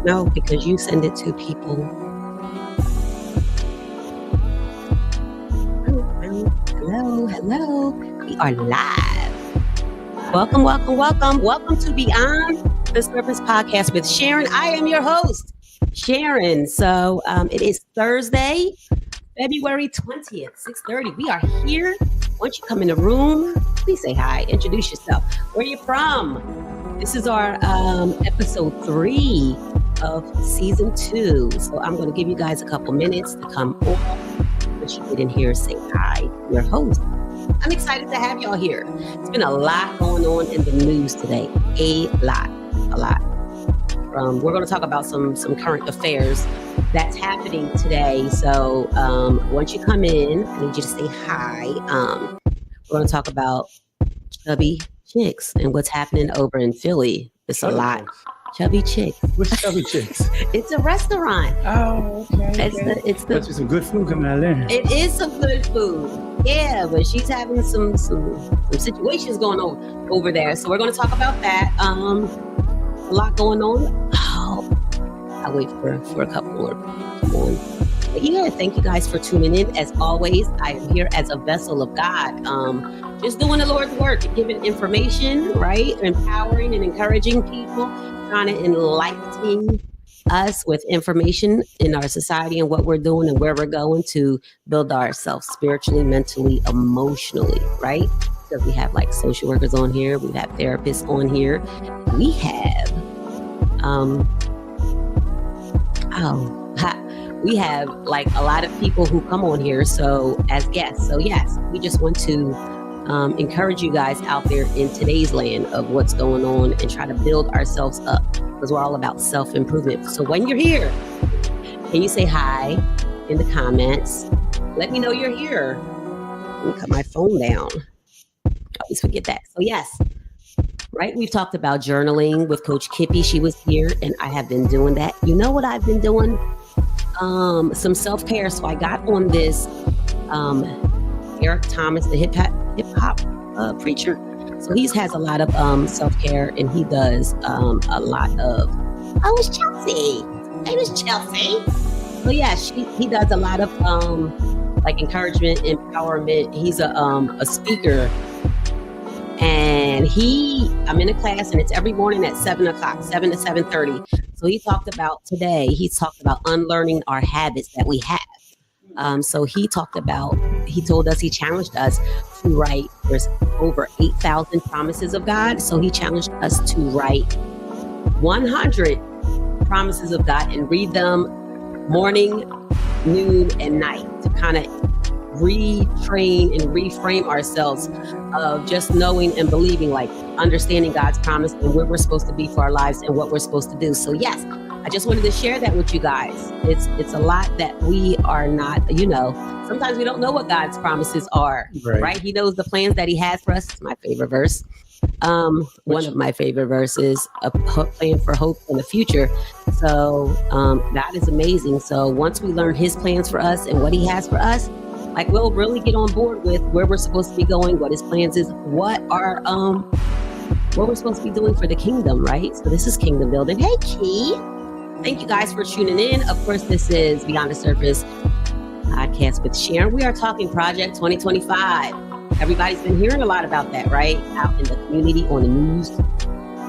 No, because you send it to people. Hello. We are live. Welcome to Beyond the Surface podcast with Sharen. I am your host, Sharen. So it is Thursday, February 20th, 6:30. We are here. Once you come in the room, please say hi. Introduce yourself. Where are you from? This is our episode 3 of season 2. So I'm going to give you guys a couple minutes to come over. But you get in here, say hi to your host. I'm excited to have y'all here. It's been a lot going on in the news today. A lot. We're going to talk about some current affairs that's happening today. So once you come in, I need you to say hi. We're going to talk about chubby chicks and what's happening over in Philly. It's a lot. Chubby Chicks. What's Chubby Chicks? It's a restaurant. Oh, okay. It's the Must be some good food coming out of there. It is some good food. Yeah, but she's having some situations going on over there. So we're going to talk about that. A lot going on. Oh, I'll wait for a couple more. Come on. But yeah, thank you guys for tuning in. As always, I am here as a vessel of God. Just doing the Lord's work, giving information, right? Empowering and encouraging people, trying to enlighten us with information in our society and what we're doing and where we're going to build ourselves spiritually, mentally, emotionally, right? Because we have like social workers on here, we have therapists on here, we have we have like a lot of people who come on here so as guests. So yes, we just want to encourage you guys out there in today's land of what's going on and try to build ourselves up, because we're all about self-improvement. So when you're here, can you say hi in the comments? Let me know you're here. Let me cut my phone down. I always forget that. So yes, right? We've talked about journaling with Coach Kippy. She was here and I have been doing that. You know what I've been doing? Some self-care. So I got on this Eric Thomas, the hip hop preacher. So he has a lot of self-care, and he does a lot of. Oh, it's Chelsea. It was Chelsea. So yeah, he does a lot of like encouragement, empowerment. He's a speaker, and I'm in a class, and it's every morning at 7 o'clock, 7 to 7:30. So he talked about unlearning our habits that we have. So he told us, he challenged us to write, there's over 8,000 promises of God. So he challenged us to write 100 promises of God and read them morning, noon, and night to kind of retrain and reframe ourselves of just knowing and believing, like understanding God's promise and where we're supposed to be for our lives and what we're supposed to do. So yes, I just wanted to share that with you guys. It's a lot that we are not, sometimes we don't know what God's promises are, right? He knows the plans that he has for us. It's my favorite verse. One of my favorite verses, a plan for hope in the future. So God is amazing. So once we learn his plans for us and what he has for us, like we'll really get on board with where we're supposed to be going, what his plans is, what we're supposed to be doing for the kingdom, right? So this is kingdom building. Hey, Key. Thank you guys for tuning in. Of course, this is Beyond the Surface podcast with Sharen. We are talking Project 2025. Everybody's been hearing a lot about that, right? Out in the community, on the news,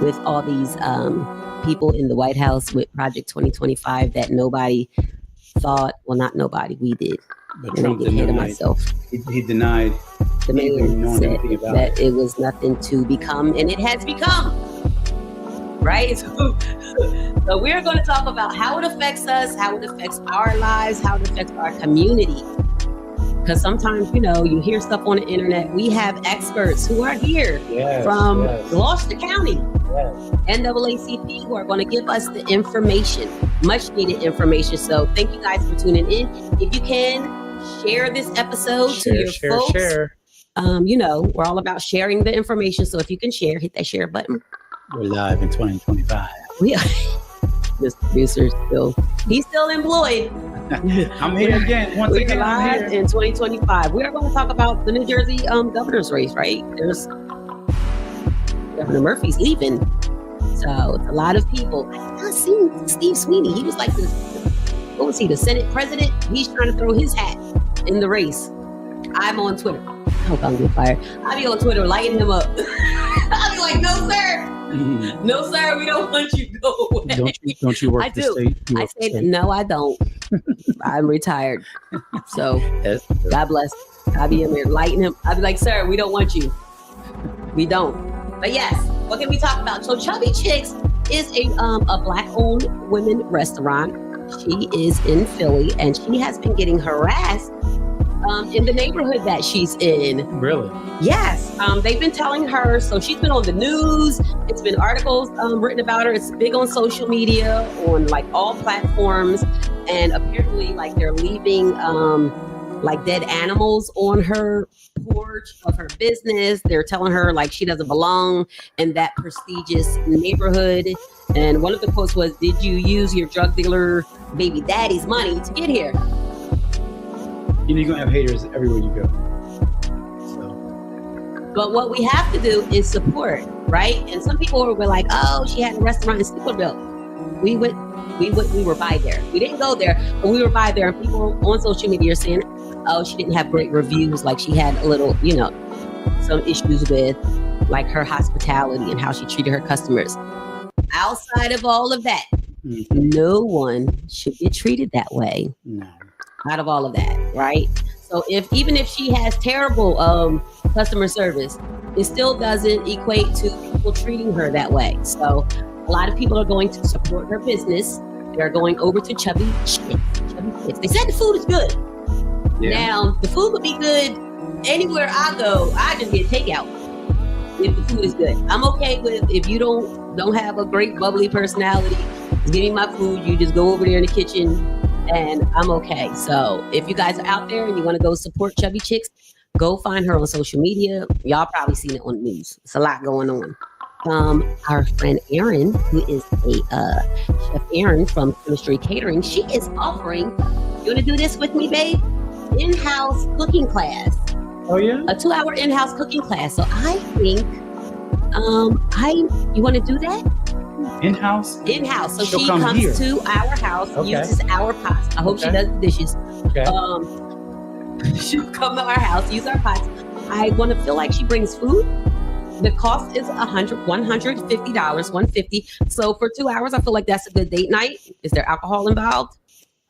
with all these people in the White House with Project 2025 that nobody thought, well, not nobody, we did. But Trump denied. Myself. He denied. The man said that it was nothing to become, and it has become. Right? So we're going to talk about how it affects us, how it affects our lives, how it affects our community. Because sometimes, you hear stuff on the internet. We have experts who are here from Gloucester County, NAACP, who are going to give us the information, much needed information. So thank you guys for tuning in. If you can, share this episode to your folks. Share. We're all about sharing the information. So if you can share, hit that share button. We're live in 2025. We are. This producer he's still employed. I'm here again. Once We're again, live in 2025. We are going to talk about the New Jersey governor's race, right? There's Governor Murphy's leaving. So it's a lot of people. I seen Steve Sweeney. He was like this. What was he? The Senate president? He's trying to throw his hat in the race. I'm on Twitter. I hope I'm getting fired. I'll be on Twitter lighting him up. I'll be like, no, sir. No, sir, we don't want you to go away. Don't you work I the do. state? I said, no, I don't. I'm retired. So God bless. I'll be in there lighting him. I'll be like, sir, we don't want you. We don't. But yes, what can we talk about? So Chubby Chicks is a Black-owned women restaurant. She is in Philly, and she has been getting harassed in the neighborhood that she's in. Really? Yes. They've been telling her, so she's been on the news. It's been articles written about her. It's big on social media, on like all platforms. And apparently like they're leaving like dead animals on her porch of her business. They're telling her like she doesn't belong in that prestigious neighborhood. And one of the quotes was, "Did you use your drug dealer baby daddy's money to get here?" You know, you're gonna have haters everywhere you go. But what we have to do is support, right? And some people were like, "Oh, she had a restaurant in Steepleville." We were by there. We didn't go there, but we were by there. And people on social media are saying, "Oh, she didn't have great reviews. Like she had a little, some issues with like her hospitality and how she treated her customers." Outside of all of that, no one should get treated that way. No. Out of all of that, right? So even if she has terrible customer service, it still doesn't equate to people treating her that way. So a lot of people are going to support her business. They're going over to Chubby Chicks. They said the food is good. Yeah. Now the food would be good anywhere I go. I just get takeout if the food is good. I'm okay with if you don't have a great bubbly personality. Just give me my food. You just go over there in the kitchen. And I'm okay. So if you guys are out there and you want to go support Chubby Chicks, go find her on social media. Y'all probably seen it on the news. It's a lot going on. Our friend Erin, who is a Chef Erin from Chemistry Catering, she is offering, you want to do this with me, babe? In-house cooking class. Oh, yeah? A 2-hour in-house cooking class. So I think, you want to do that? In-house? In-house. So She'll she come comes here. to our house, uses our pots. I hope she does the dishes. Okay. She'll come to our house, use our pots. I want to feel like she brings food. The cost is $150, $150. So for 2 hours, I feel like that's a good date night. Is there alcohol involved?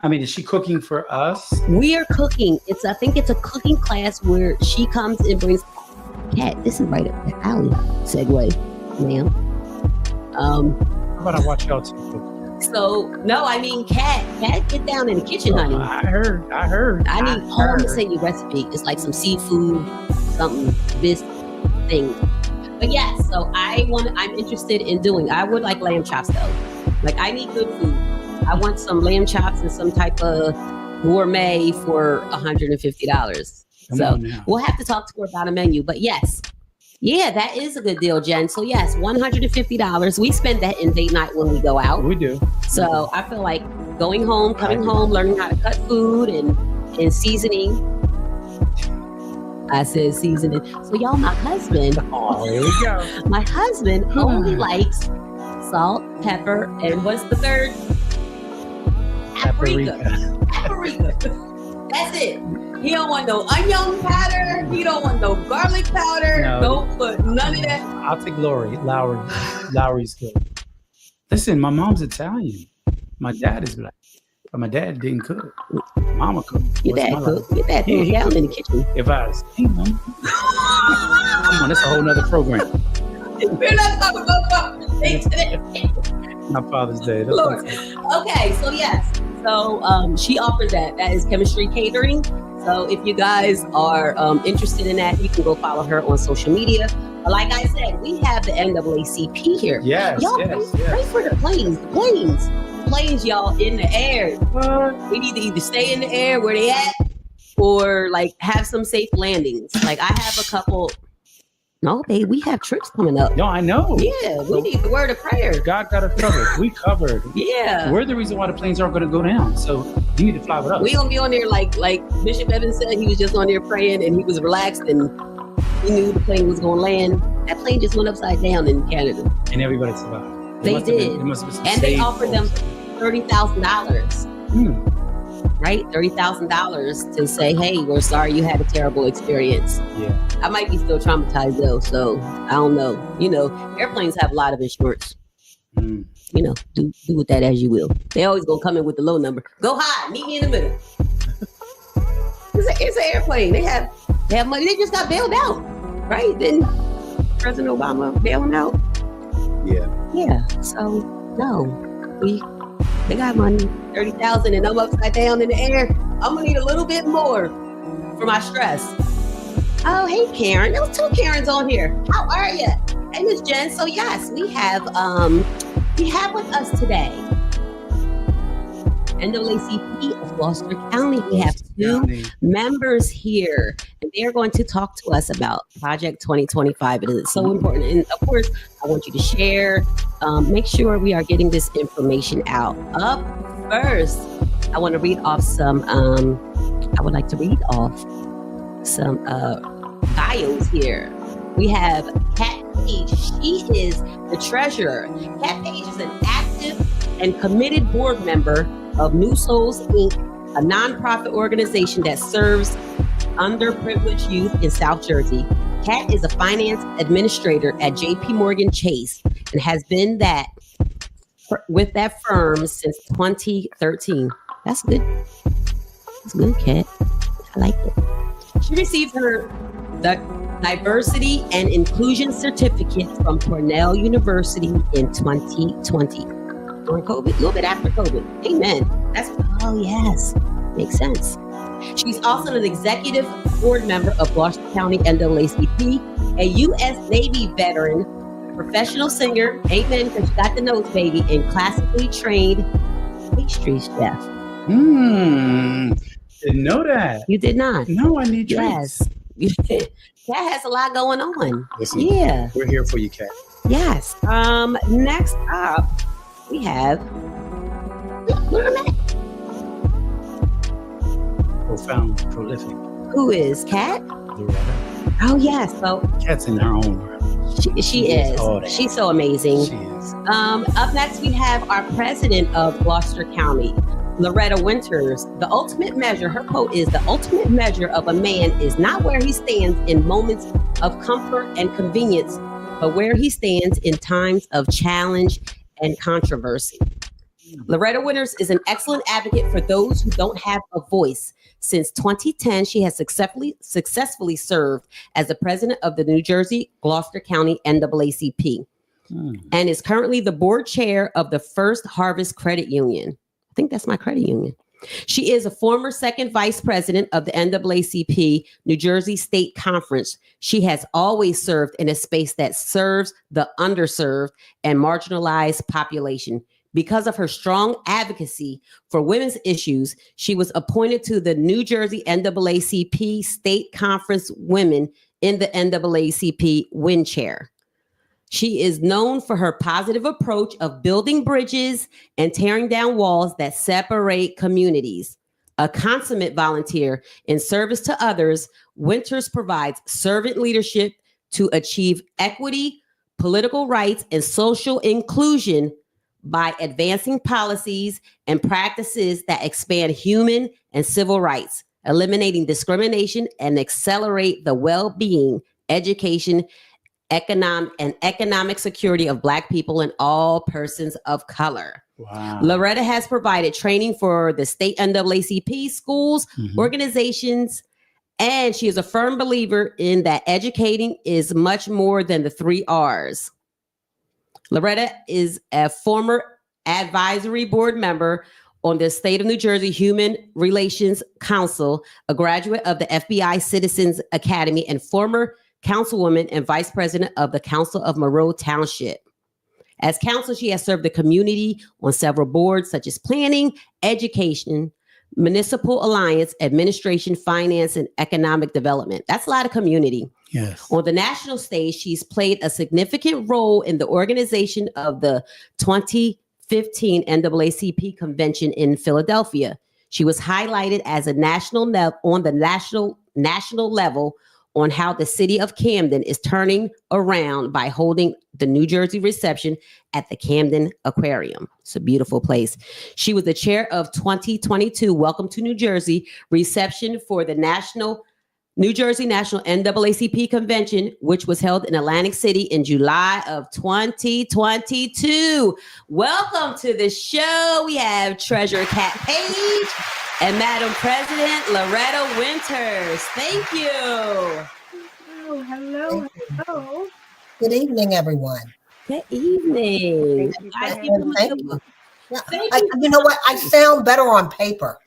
I mean, is she cooking for us? We are cooking. I think it's a cooking class where she comes and brings. Cat, this is right up the alley. Segue, ma'am. How about I watch y'all two cook? So no, I mean, Cat, get down in the kitchen, honey. I heard. I need. I'm gonna send you a recipe. It's like some seafood, something, this thing. But yeah, so I'm interested in doing. I would like lamb chops though. Like I need good food. I want some lamb chops and some type of gourmet for $150. So we'll have to talk to her about a menu. But yes. Yeah, that is a good deal, Jen. So yes, $150. We spend that in date night when we go out. We do. So I feel like going home, coming home, learning how to cut food and seasoning. I said seasoning. So y'all, my husband. Oh, here we go. My husband only likes salt, pepper, and what's the third? Paprika. That's it. He don't want no onion powder. He don't want no garlic powder. No. Don't put none of that. I'll take Lowry's good. Listen, my mom's Italian. My dad is black. But my dad didn't cook. Mama cooked. Your dad cooked. Your dad cooked down in the kitchen. If I was him, come on, that's a whole nother program. We're not talking about Father's Day today. My Father's Day. Lord. Okay, so yes. So she offers that. That is Chemistry Catering. So if you guys are interested in that, you can go follow her on social media. But like I said, we have the NAACP here. Yes, y'all pray for the planes. The planes, y'all, in the air. We need to either stay in the air where they at or like have some safe landings. Like I have a couple. No, babe, we have trips coming up. No, I know. Yeah, we need the word of prayer. God got us covered. We covered. Yeah. We're the reason why the planes aren't going to go down. So you need to fly with us. We gonna be on there like Bishop Evans said. He was just on there praying and he was relaxed and he knew the plane was gonna land. That plane just went upside down in Canada. And everybody survived. They did. And they offered them $30,000. Right? $30,000 to say, hey, we're sorry you had a terrible experience. Yeah. I might be still traumatized though, so I don't know. You know, airplanes have a lot of insurance. You know, do with that as you will. They always gonna come in with the low number. Go high, meet me in the middle. It's an airplane. They have money. They just got bailed out, right? Then President Obama bailed them out. Yeah. So no, they got money, $30,000, and I'm upside down in the air. I'm gonna need a little bit more for my stress. Oh, hey Karen, there was 2 Karens on here. How are you? Hey Miss Jen. So yes, we have with us today NAACP of Gloucester County. We have 2 members here, and they are going to talk to us about Project 2025. It is so important. And of course, I want you to share, make sure we are getting this information out. Up first, I want to read off some, bios here. We have Kat Paige. She is the treasurer. Kat Paige is an active and committed board member of New Souls, Inc., a nonprofit organization that serves underprivileged youth in South Jersey. Kat is a finance administrator at JP Morgan Chase and has been with that firm since 2013. That's good. That's good, Kat. I like it. She received the Diversity and Inclusion Certificate from Cornell University in 2020. During COVID, a little bit after COVID. Amen. Yes, makes sense. She's also an executive board member of Gloucester County NAACP, a U.S. Navy veteran, professional singer, amen, because you got the notes, baby, and classically trained pastry chef. Didn't know that. You did not? No, I need drinks. Yes. Kat has a lot going on. Listen, yeah. We're here for you, Kat. Yes. Next up, we have profound, prolific. Who is Kat? Loretta. Oh yes. So Kat's in her own world. She is. She's so amazing. She is. Up next, we have our president of Gloucester County, Loretta Winters. The ultimate measure, her quote is, the ultimate measure of a man is not where he stands in moments of comfort and convenience, but where he stands in times of challenge and controversy. Loretta Winters is an excellent advocate for those who don't have a voice. Since 2010, she has successfully served as the president of the New Jersey Gloucester County NAACP and is currently the board chair of the First Harvest Credit Union. I think that's my credit union. She is a former second vice president of the NAACP New Jersey State Conference. She has always served in a space that serves the underserved and marginalized population. Because of her strong advocacy for women's issues, she was appointed to the New Jersey NAACP State Conference Women in the NAACP Win Chair. She is known for her positive approach of building bridges and tearing down walls that separate communities. A consummate volunteer in service to others, Winters provides servant leadership to achieve equity, political rights, and social inclusion by advancing policies and practices that expand human and civil rights, eliminating discrimination, and accelerate the well-being, education, economic security of Black people and all persons of color. Wow. Loretta has provided training for the state NAACP schools, organizations, and she is a firm believer in that educating is much more than the 3 R's. Loretta is a former advisory board member on the State of New Jersey Human Relations Council, a graduate of the FBI Citizens Academy, and former councilwoman and vice president of the Council of Monroe Township. As council, she has served the community on several boards such as planning, education, municipal alliance, administration, finance, and economic development. That's a lot of community. Yes. On the national stage, she's played a significant role in the organization of the 2015 NAACP convention in Philadelphia. She was highlighted as a national level on how the city of Camden is turning around by holding the New Jersey reception at the Camden Aquarium. It's a beautiful place. She was the chair of 2022 Welcome to New Jersey reception for the New Jersey National NAACP Convention, which was held in Atlantic City in July of 2022. Welcome to the show. We have Treasurer Paige and Madam President Loretta Winters. Thank you. Oh, hello. Good evening, everyone. Good evening. Thank you. Thank you. Yeah, you know what? I sound better on paper.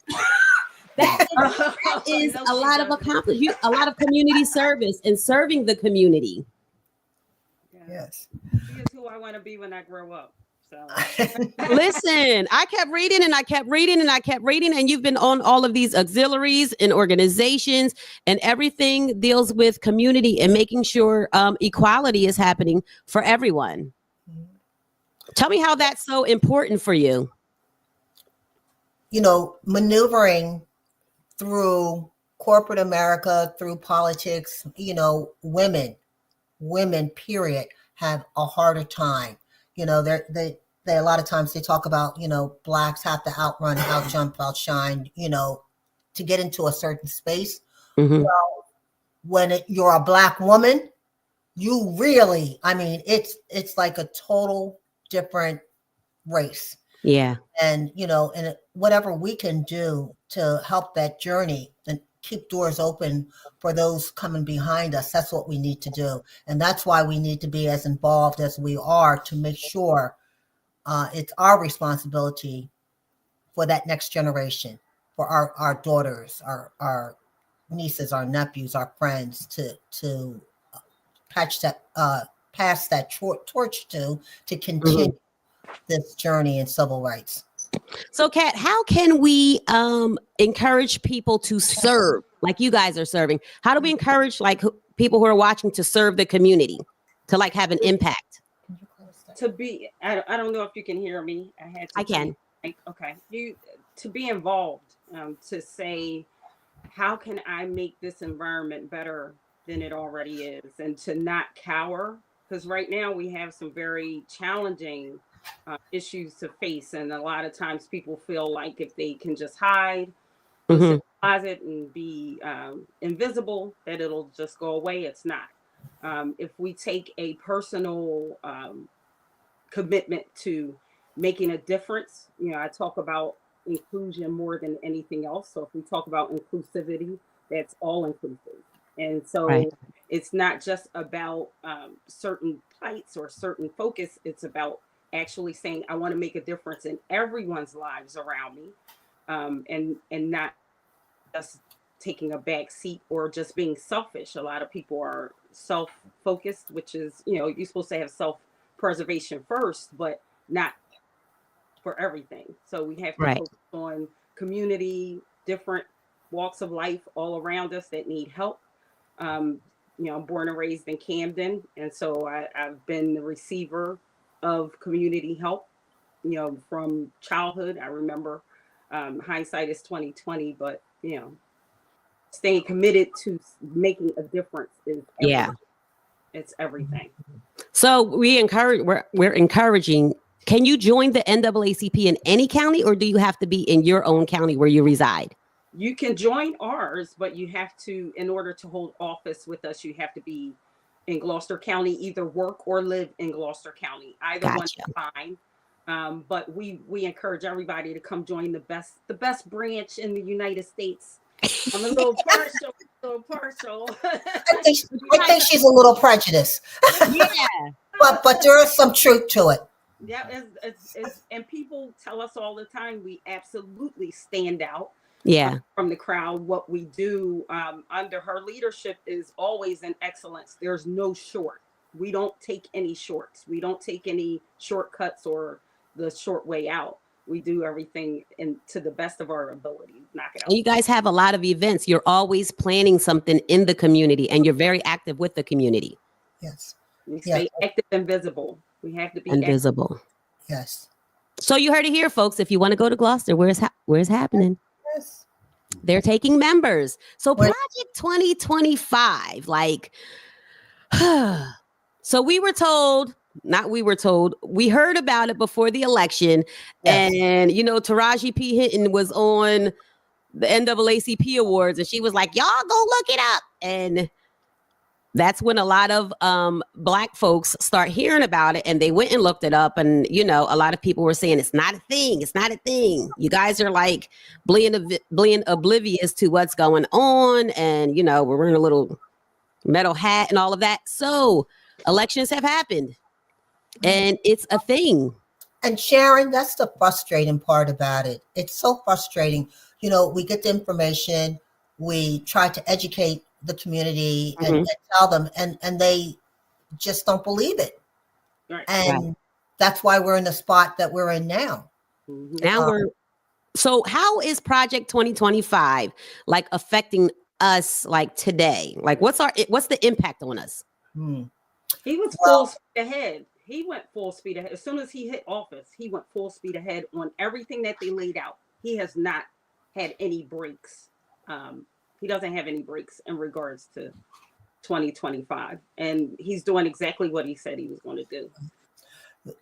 That is a lot of accomplishment, a lot of community service and serving the community. Yes. She is who I want to be when I grow up. So Listen, I kept reading and I kept reading and I kept reading, and you've been on all of these auxiliaries and organizations, and everything deals with community and making sure equality is happening for everyone. Tell me how that's so important for you. You know, maneuvering through corporate America, through politics, you know, women, period, have a harder time. You know, they a lot of times they talk about, you know, Blacks have to outrun, outjump, outshine, you know, to get into a certain space. Mm-hmm. Well, when you're a Black woman, you really, I mean, it's like a total different race. Yeah. And, you know, and whatever we can do to help that journey and keep doors open for those coming behind us, that's what we need to do. And that's why we need to be as involved as we are to make sure it's our responsibility for that next generation, for our daughters, our nieces, our nephews, our friends to pass that torch to continue this journey in civil rights. So, Kat, how can we encourage people to serve like you guys are serving? How do we encourage people who are watching to serve the community, to have an impact? to be, I don't know if you can hear me. I can. Okay. To be involved, to say, how can I make this environment better than it already is, and to not cower, because right now we have some very challenging issues to face, and a lot of times people feel like if they can just hide, sit in the closet and be invisible, that it'll just go away. It's not. If we take a personal commitment to making a difference, I talk about inclusion more than anything else. So if we talk about inclusivity, that's all inclusive. And so it's not just about certain plights or certain focus. It's about actually saying, I want to make a difference in everyone's lives around me, and not just taking a back seat or just being selfish. A lot of people are self-focused, which is, you're supposed to have self-preservation first, but not for everything. So we have to focus on community, different walks of life all around us that need help. I'm born and raised in Camden, and so I've been the receiver of community help, from childhood. I remember, hindsight is 2020, but staying committed to making a difference is everything. It's everything. So we're encouraging. Can you join the NAACP in any county, or do you have to be in your own county where you reside? You can join ours, but you have to, in order to hold office with us, you have to be in Gloucester County, either work or live in Gloucester County. Either one is fine. But we encourage everybody to come join the best branch in the United States. I'm a little partial. I think she's a little prejudiced. Yeah. But there is some truth to it. Yeah, and people tell us all the time we absolutely stand out. From the crowd. What we do under her leadership is always in excellence. There's no short. We don't take any shorts. We don't take any shortcuts or the short way out. We do everything to the best of our ability. Knock it out. And you guys have a lot of events. You're always planning something in the community, and you're very active with the community. Yes. We stay active and visible. We have to be invisible. Active. Yes. So you heard it here, folks. If you want to go to Gloucester, where's happening? Yes. They're taking members. So Where- Project 2025, like, so we heard about it before the election. Yes. And, Taraji P. Hinton was on the NAACP awards and she was like, y'all go look it up. And that's when a lot of Black folks start hearing about it, and they went and looked it up. And, a lot of people were saying it's not a thing. It's not a thing. You guys are like being oblivious to what's going on. And, we're wearing a little metal hat and all of that. So elections have happened and it's a thing. And Sharen, that's the frustrating part about it. It's so frustrating. We get the information, we try to educate the community and tell them, and they just don't believe it. Right. And that's why we're in the spot that we're in now. So how is Project 2025 like affecting us like today? Like what's the impact on us? He was full speed ahead. He went full speed ahead. As soon as he hit office, he went full speed ahead on everything that they laid out. He has not had any breaks. He doesn't have any breaks in regards to 2025. And he's doing exactly what he said he was going to do.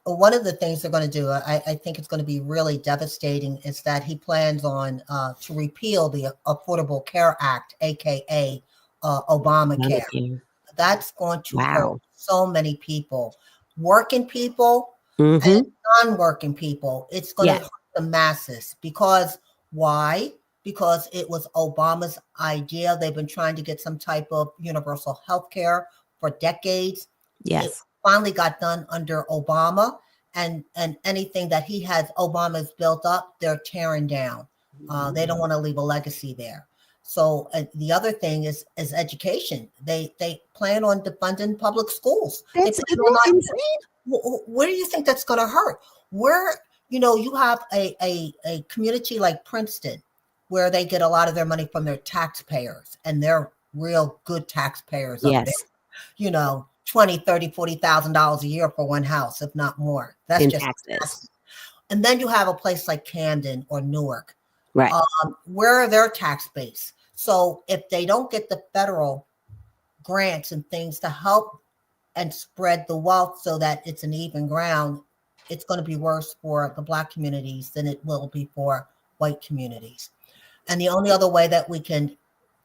One of the things they're going to do, I think it's going to be really devastating, is that he plans on to repeal the Affordable Care Act, aka Obamacare. That's going to hurt so many people, working people and non-working people. It's going to hurt the masses. Because why? Because it was Obama's idea. They've been trying to get some type of universal health care for decades. Yes. It finally got done under Obama, and anything that Obama's built up, they're tearing down. They don't want to leave a legacy there. So the other thing is education. They plan on defunding public schools. That's insane. Where do you think that's going to hurt? Where, you have a community like Princeton, where they get a lot of their money from their taxpayers, and they're real good taxpayers up there. $20,000, $30,000, $40,000 a year for one house, if not more. That's in just taxes. And then you have a place like Camden or Newark, right? Where are their tax base? So if they don't get the federal grants and things to help and spread the wealth so that it's an even ground, it's going to be worse for the Black communities than it will be for white communities. And the only other way that we can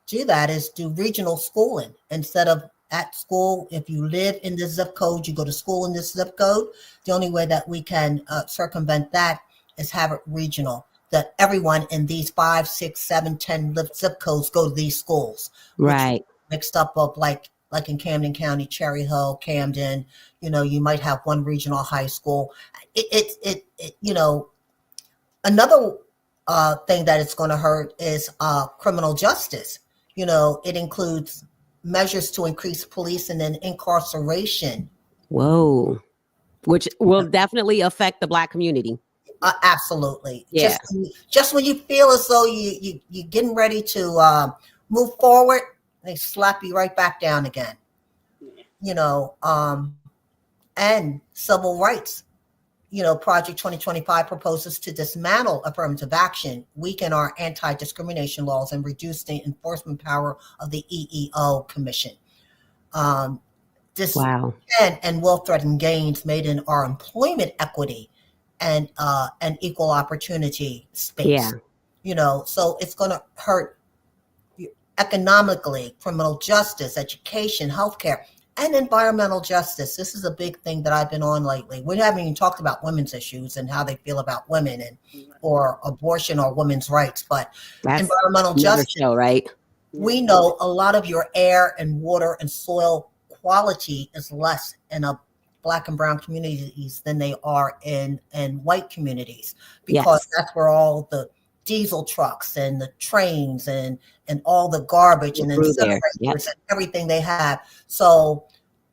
do that is do regional schooling. Instead of at school, if you live in this zip code, you go to school in this zip code. The only way that we can circumvent that is have it regional, that everyone in these 5, 6, 7, 10 zip codes go to these schools. Right. Mixed up of like in Camden County, Cherry Hill, Camden, you might have one regional high school. Another thing that it's going to hurt is criminal justice. It includes measures to increase police and then incarceration. Whoa. Which will definitely affect the Black community. Absolutely. Yeah. Just when you feel as though you're getting ready to move forward, they slap you right back down again. And civil rights. Project 2025 proposes to dismantle affirmative action, weaken our anti-discrimination laws, and reduce the enforcement power of the EEO Commission. This can and will threaten gains made in our employment equity and equal opportunity space. So it's going to hurt economically, criminal justice, education, healthcare, and environmental justice. This is a big thing that I've been on lately. We haven't even talked about women's issues and how they feel about women or abortion or women's rights, but that's environmental justice. Show, right? We know a lot of your air and water and soil quality is less in a Black and brown communities than they are in white communities, because that's where all the diesel trucks and the trains and all the garbage and incinerators and everything they have. So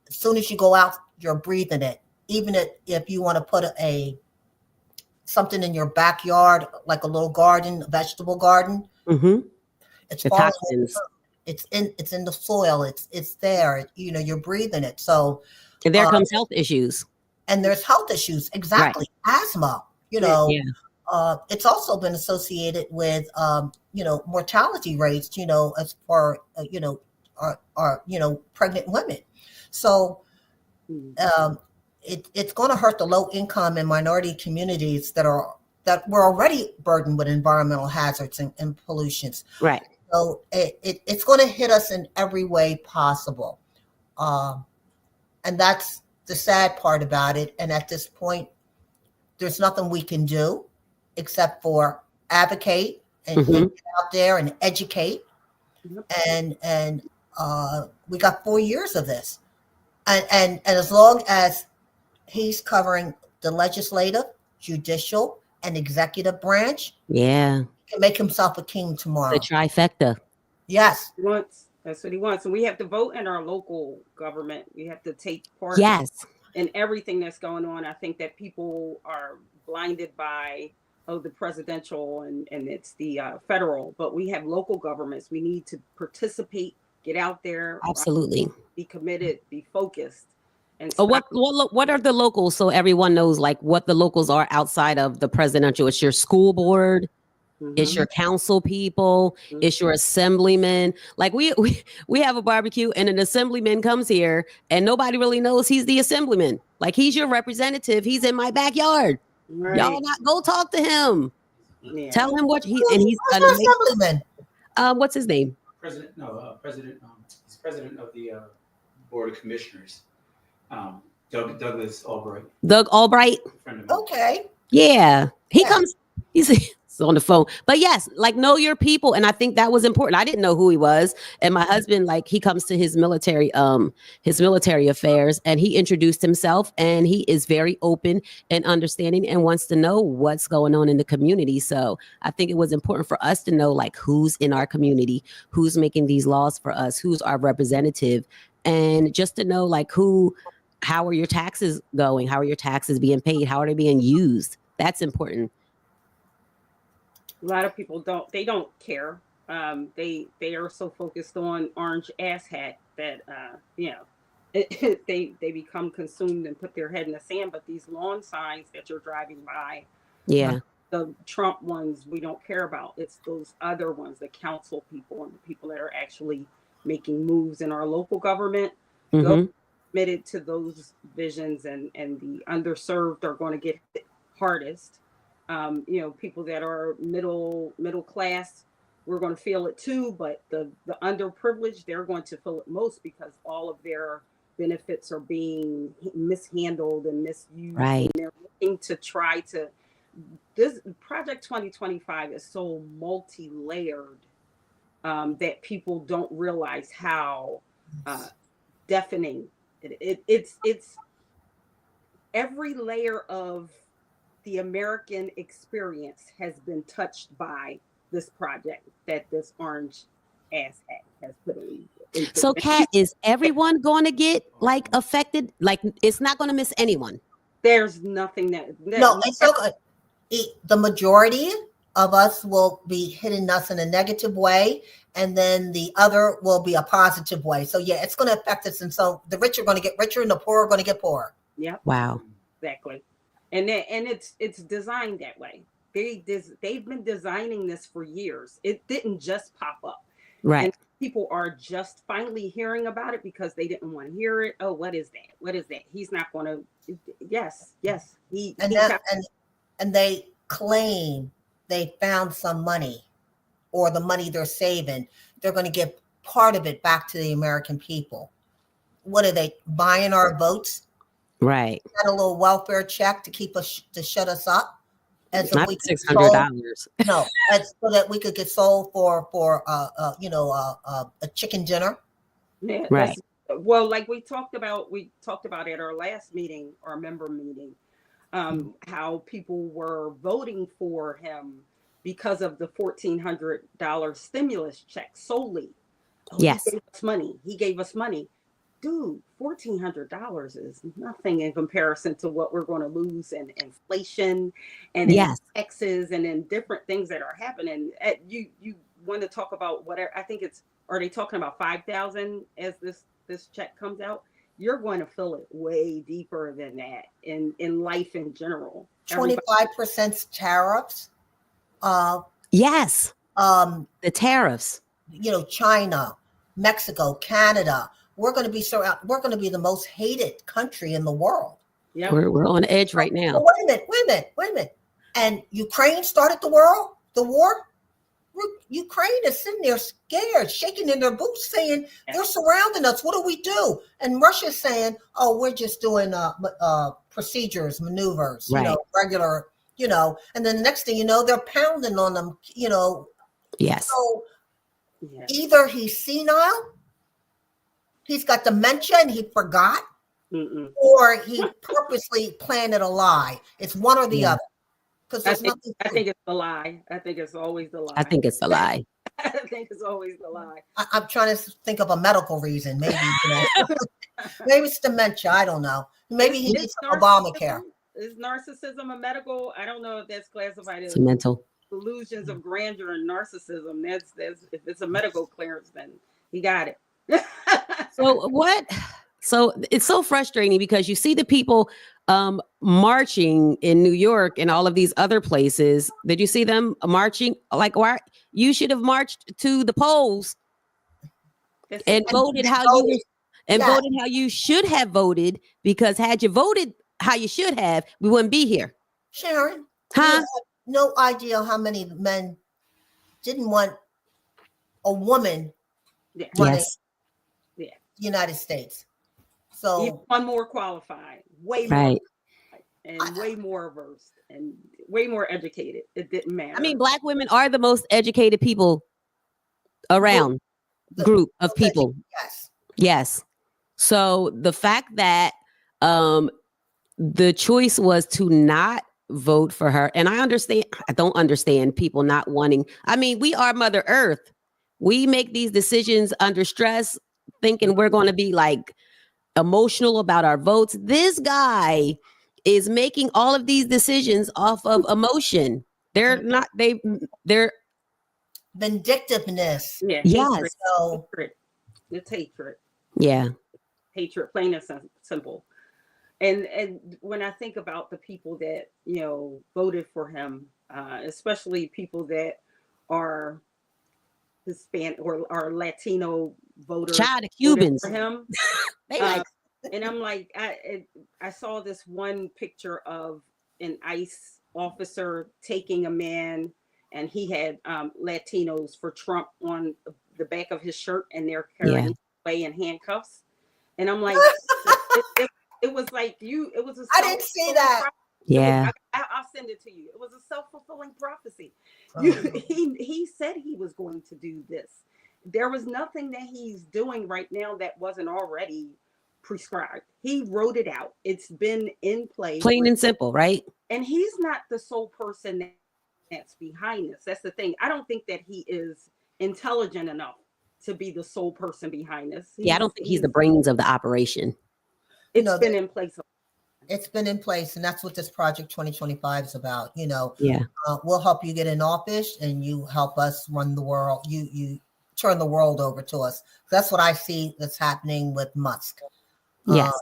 as soon as you go out, you're breathing it. Even if you want to put something in your backyard, like a little garden, a vegetable garden, it's falling. It's in the soil. It's there. You're breathing it. So and there comes health issues. And there's health issues. Exactly. Right. Asthma. It's also been associated with, mortality rates, as far, pregnant women. So um, it's going to hurt the low income and minority communities that were already burdened with environmental hazards and pollutions. Right. So it's going to hit us in every way possible. And that's the sad part about it. And at this point, there's nothing we can do except for advocate and get out there and educate. And we got 4 years of this. And as long as he's covering the legislative, judicial, and executive branch, Yeah. he can make himself a king tomorrow. The trifecta. Yes. That's what he wants. And we have to vote in our local government. We have to take part Yes. in everything that's going on. I think that people are blinded by, the presidential and it's the federal, but we have local governments. We need to participate, get out there. Absolutely. Be committed, be focused. And what are the locals, so everyone knows like what the locals are outside of the presidential? It's your school board, it's your council people, it's your assemblyman. Like we have a barbecue and an assemblyman comes here and nobody really knows he's the assemblyman. Like he's your representative. He's in my backyard. Right. Y'all not go talk to him. Yeah. Tell him what he's an assemblyman. What's his name? President. He's president of the board of commissioners. Douglas Albright. Doug Albright. Friend of mine. Okay. Yeah. He comes, he's on the phone. But yes, like know your people. And I think that was important. I didn't know who he was. And my husband, like he comes to his military affairs and he introduced himself and he is very open and understanding and wants to know what's going on in the community. So I think it was important for us to know like who's in our community, who's making these laws for us, who's our representative, and just to know like how are your taxes going? How are your taxes being paid? How are they being used? That's important. A lot of people don't care. They are so focused on orange asshat that they become consumed and put their head in the sand. But these lawn signs that you're driving by, the Trump ones, we don't care about. It's those other ones, the council people and the people that are actually making moves in our local government. Committed to those visions, and the underserved are going to get hit hardest. People that are middle class, we're going to feel it too, but the underprivileged, they're going to feel it most because all of their benefits are being mishandled and misused. Right. And they're looking to try to, this Project 2025 is so multi-layered that people don't realize how deafening it's every layer of the American experience has been touched by this project that this orange asshat has put in. So Kat, is everyone going to get like affected? Like it's not going to miss anyone. There's nothing that no, it's so good. The majority of us will be hitting us in a negative way, and then the other will be a positive way. So yeah, it's going to affect us, and so the rich are going to get richer, and the poor are going to get poorer. Yeah. Wow. Exactly. And it's designed that way. They've been designing this for years. It didn't just pop up. Right. And people are just finally hearing about it because they didn't want to hear it. Oh, what is that? What is that? He's not going to. Yes. And they claim they found some money, or the money they're saving, they're going to give part of it back to the American people. What are they buying our votes? Right. Got a little welfare check to keep us, to shut us up. As not $600. No, that's so that we could get sold for a chicken dinner. Yeah, right. Well, like we talked about at our last meeting, our member meeting, how people were voting for him because of the $1,400 stimulus check solely. Yes. He gave us money. Dude, $1,400 is nothing in comparison to what we're going to lose in inflation and in taxes and in different things that are happening. You want to talk about whatever? I think are they talking about 5,000 as this check comes out? You're going to feel it way deeper than that in life in general. 25% tariffs. Yes. The tariffs. China, Mexico, Canada. We're going to be we're going to be the most hated country in the world. Yeah, We're on edge right now. Well, wait a minute. And Ukraine started the war. Ukraine is sitting there scared, shaking in their boots, saying they're surrounding us. What do we do? And Russia's saying, "Oh, we're just doing procedures, maneuvers, right. Regular, And then the next thing you know, they're pounding on them, Yes. So either he's senile, he's got dementia, and he forgot, or he purposely planted a lie. It's one or the other. I think it's the lie. I think it's always the lie. I think it's the lie. I think it's always the lie. I'm trying to think of a medical reason. Maybe maybe it's dementia. I don't know. Maybe he needs Obamacare. Is narcissism a medical? I don't know if that's classified as mental illusions of grandeur and narcissism. That's if it's a medical clearance, then he got it. So what? So it's so frustrating because you see the people marching in New York and all of these other places. Did you see them marching? Like, why you should have marched to the polls and voted how you should have voted, because had you voted how you should have, we wouldn't be here. Sharen, you have no idea how many men didn't want a woman running the United States. So one more qualified, way more, and way more versed, and way more educated. It didn't matter. I mean, Black women are the most educated people around group of people. Yes. So the fact that the choice was to not vote for her, and I don't understand people not wanting. I mean, we are Mother Earth. We make these decisions under stress, thinking we're going to be like emotional about our votes. This guy is making all of these decisions off of emotion. They're not, they're vindictiveness. Yeah. Yes. Hatred. It's hatred. Yeah. Hatred, plain and simple. And when I think about the people that, voted for him, especially people that are Hispanic or are Latino voters, child of Cubans for him. And I'm like, I saw this one picture of an ICE officer taking a man, and he had Latinos for Trump on the back of his shirt, and they're carrying him away in handcuffs. And I'm like, it was like it was I didn't see that. Yeah. I'll send it to you. It was a self-fulfilling prophecy. He said he was going to do this. There was nothing that he's doing right now that wasn't already prescribed. He wrote it out. It's been in play. Plain and simple, right? And he's not the sole person that's behind this. That's the thing. I don't think that he is intelligent enough to be the sole person behind this. I don't think he's the brains of the operation. It's been in place. It's been in place, and that's what this Project 2025 is about. Yeah. We'll help you get in office, and you help us run the world. You turn the world over to us. That's what I see that's happening with Musk. Yes.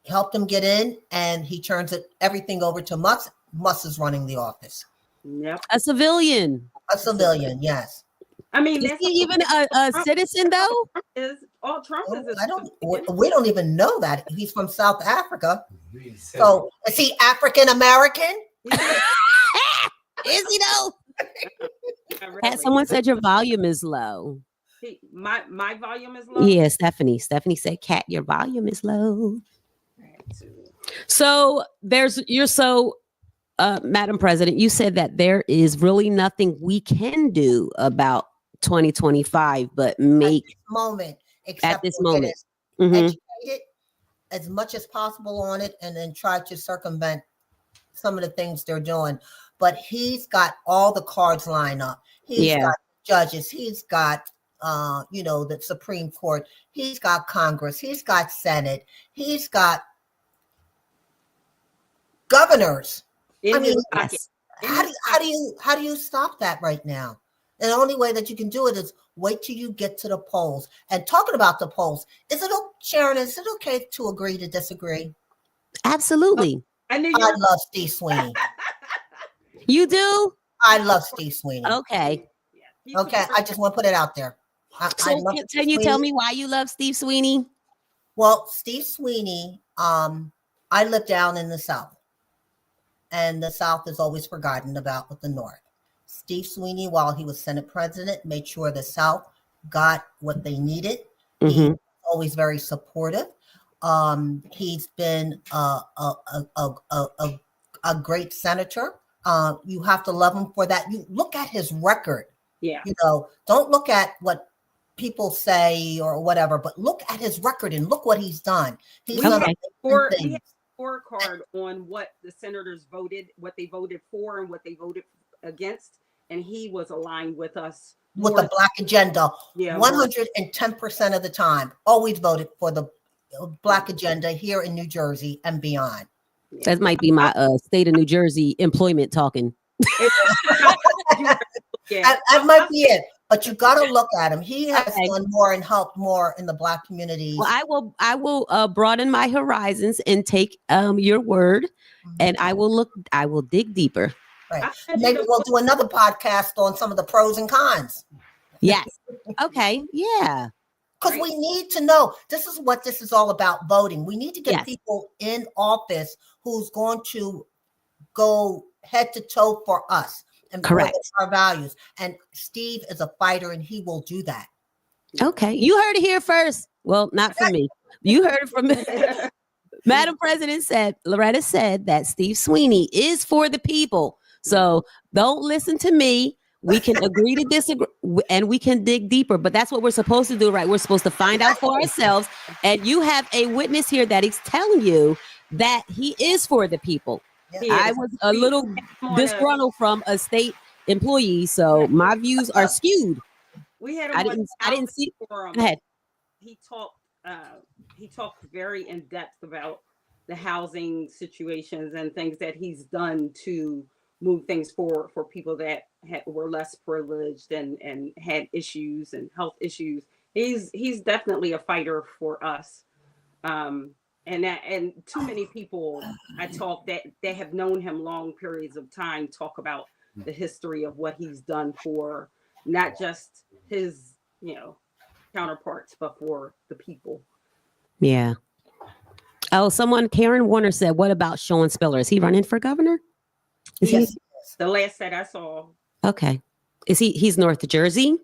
Helped him get in, and he turns everything over to Musk. Musk is running the office. Yep. A civilian. Yes. I mean, is he even a citizen though? Trump is. We don't even know that he's from South Africa. So is he African American? Is he though? Really. Someone said your volume is low. My volume is low. Yeah, Stephanie said, "Kat, your volume is low." So Madam President, you said that there is really nothing we can do about 2025, but make at this moment, educate it as much as possible on it, and then try to circumvent some of the things they're doing. But he's got all the cards lined up. He's got judges. He's got the Supreme Court. He's got Congress. He's got Senate. He's got governors. How do you stop that right now? And the only way that you can do it is wait till you get to the polls. And talking about the polls, Sharon, is it okay to agree to disagree? Absolutely. I knew I you. love Steve Sweeney. You do? I love Steve Sweeney. Okay. Yeah, he's Okay, I just want to put it out there. I So love can you tell me why you love Steve Sweeney? Well, Steve Sweeney, I live down in the South, and the South is always forgotten about with the North. Steve Sweeney, while he was Senate president, made sure the South got what they needed. He's always very supportive. He's been a great senator. You have to love him for that. You look at his record. Yeah. You know, don't look at what people say or whatever, but look at his record and look what he's done. He's done amazing We things. had a scorecard on what the senators voted, what they voted for, and what they voted against, and he was aligned with us With the Black agenda, Yeah, 110% of the time, always voted for the Black agenda here in New Jersey and beyond. That might be my state of New Jersey employment talking. Yeah. That might be it. But you got to look at him. He has done more and helped more in the Black communities. Well, I will broaden my horizons and take your word, and I will dig deeper. Right. Maybe we'll do another podcast on some of the pros and cons. Yes. Okay. Yeah. Because we need to know, this is what this is all about, voting. We need to get people in office who's going to go head to toe for us and for our values. And Steve is a fighter, and he will do that. Okay. You heard it here first. Well, not from me. You heard it from me. Madam President Loretta said that Steve Sweeney is for the people. So don't listen to me. We can agree to disagree, and we can dig deeper, but that's what we're supposed to do, right? We're supposed to find out for ourselves. And you have a witness here that he's telling you that he is for the people. I was a little disgruntled from a state employee, so my views are skewed. We had I didn't see. Go ahead. He talked very in depth about the housing situations and things that he's done to move things forward for people that were less privileged and had issues and health issues. He's definitely a fighter for us. And too many people I talk that have known him long periods of time talk about the history of what he's done for not just his, counterparts, but for the people. Yeah. Oh, Karen Warner said, what about Sean Spiller? Is he running for governor? Yes. The last that I saw. Okay. He's North Jersey?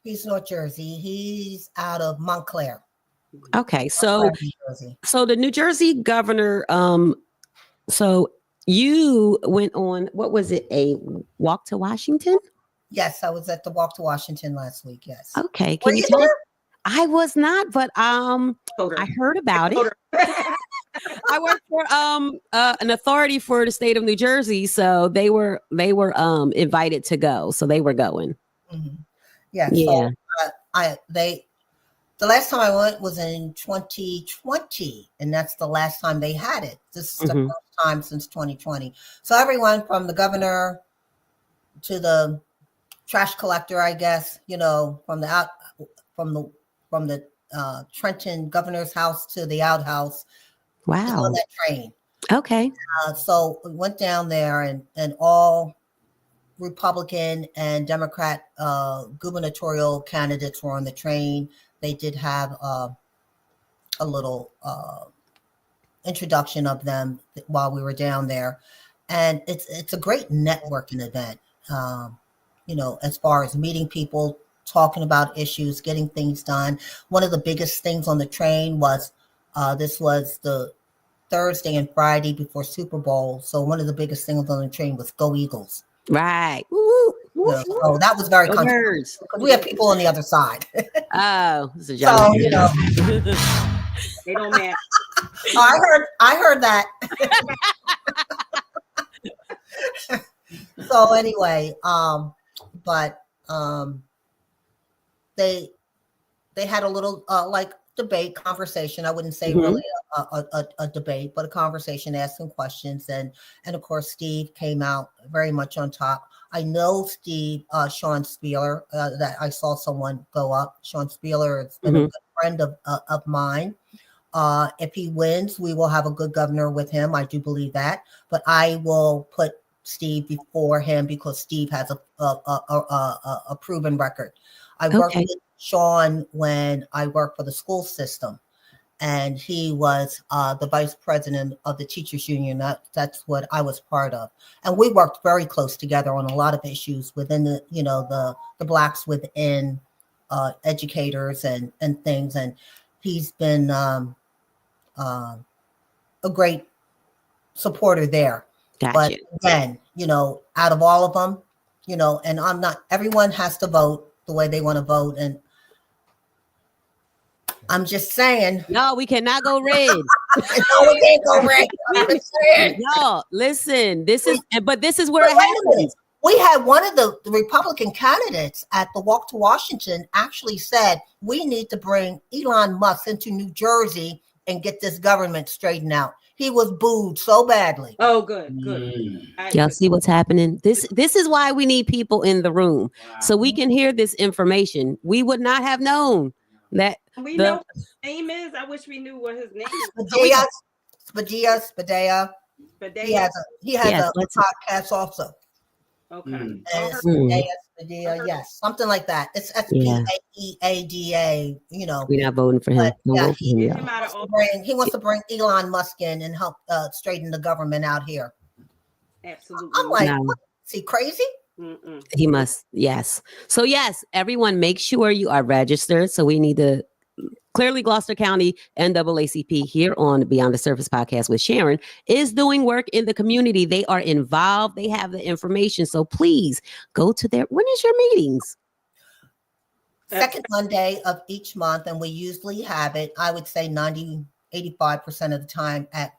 He's North Jersey. He's out of Montclair. Okay. So the New Jersey governor, so you went on, what was it? A walk to Washington? Yes, I was at the walk to Washington last week. Yes. Okay. Can you tell us? I was not, but I heard about it. I work for an authority for the state of New Jersey, so they were invited to go, so they were going. Mm-hmm. Yeah. So, the last time I went was in 2020, and that's the last time they had it. This is the first time since 2020. So everyone from the governor to the trash collector, I guess, from the Trenton governor's house to the outhouse. Wow. On that train. Okay. So we went down there, and all Republican and Democrat gubernatorial candidates were on the train. They did have a little introduction of them while we were down there. And it's a great networking event, as far as meeting people, talking about issues, getting things done. One of the biggest things on the train was this was the Thursday and Friday before Super Bowl. So one of the biggest things on the train was Go Eagles. Right. Woo, woo, so that was very controversial because we have people on the other side. Oh, this is so, they don't matter. I heard that. So anyway, they had a little debate conversation. I wouldn't say really a debate, but a conversation, asking questions, and of course Steve came out very much on top. I know Sean Spieler, that I saw someone go up. Sean Spieler has been a good friend of mine. If he wins, we will have a good governor with him. I do believe that. But I will put Steve before him because Steve has a proven record. I worked with Sean when I worked for the school system, and he was the vice president of the teachers union. That's what I was part of, and we worked very close together on a lot of issues within the blacks within educators and things. And he's been a great supporter there. Gotcha. But again, out of all of them, and everyone has to vote the way they want to vote. And I'm just saying. No, we cannot go red. No, we can't go red. I'm just saying. No, listen, this is where it happens. We had one of the Republican candidates at the Walk to Washington actually said, we need to bring Elon Musk into New Jersey and get this government straightened out. He was booed so badly. Oh, good. Y'all see what's happening? This is why we need people in the room so we can hear this information. We would not have known that. We know what his name is. I wish we knew what his name is. Spadea. He has a podcast also. Okay. Yes, something like that. It's SPAEADA, We're not voting for him. But, he wants to bring Elon Musk in and help straighten the government out here. Absolutely. I'm like, is he crazy? Mm-mm. He must, yes. So yes, everyone make sure you are registered. So we need to clearly Gloucester County NAACP here on Beyond the Surface podcast with Sharen is doing work in the community. They are involved. They have the information. So please go to when is your meetings? Second Monday of each month. And we usually have it, I would say 85% of the time at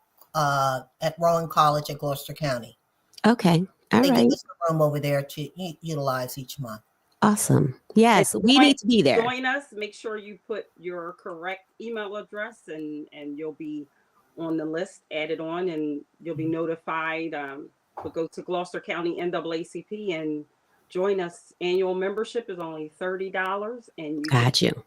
Rowan College at Gloucester County. Okay. All right. They give us a room over there to utilize each month. Awesome. Yes, we need to be there. Join us. Make sure you put your correct email address and you'll be on the list, added on, and you'll be notified. But go to Gloucester County NAACP and join us. Annual membership is only $30, and you got you.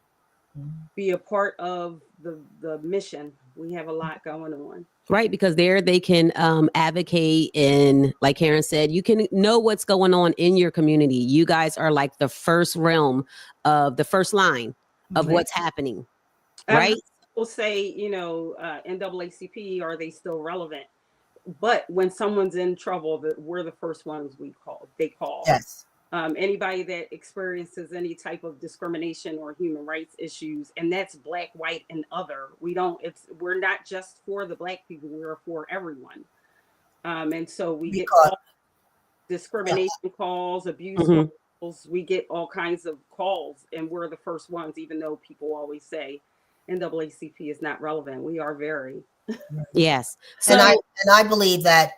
Be a part of the mission. We have a lot going on. Right, because there they can advocate, and like Karen said, you can know what's going on in your community. You guys are like the first realm of the first line of what's happening, right? We'll say, NAACP, are they still relevant? But when someone's in trouble, we're the first ones they call. Yes. Anybody that experiences any type of discrimination or human rights issues, and that's black, white, and other. We're not just for the black people, we're for everyone. And so we get discrimination calls, abuse calls, we get all kinds of calls, and we're the first ones, even though people always say NAACP is not relevant. We are very. Yes. So, and I believe that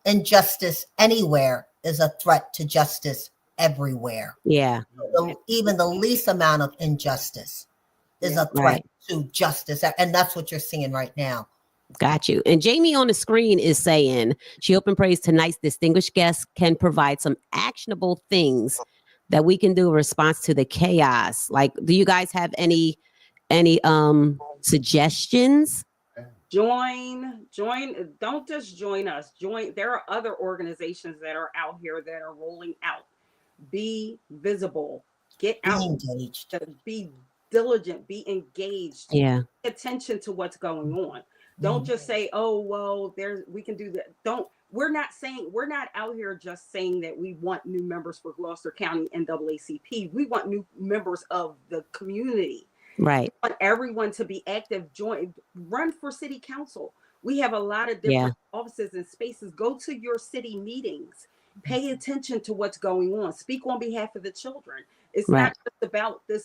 injustice anywhere is a threat to justice everywhere. Yeah. Even the least amount of injustice is a threat to justice. And that's what you're seeing right now. Got you. And Jamie on the screen is saying, she hope and prays tonight's distinguished guest can provide some actionable things that we can do in response to the chaos. Like, do you guys have any suggestions? Join, don't just join us. There are other organizations that are out here that are rolling out. Be visible, get out, engaged. Be diligent, be engaged. Yeah. Pay attention to what's going on. Don't just say, oh, well, we can do that. We're not out here just saying that we want new members for Gloucester County NAACP. We want new members of the community. Right. We want everyone to be active, run for city council. We have a lot of different offices and spaces. Go to your city meetings. Pay attention to what's going on. Speak on behalf of the children. It's not just about the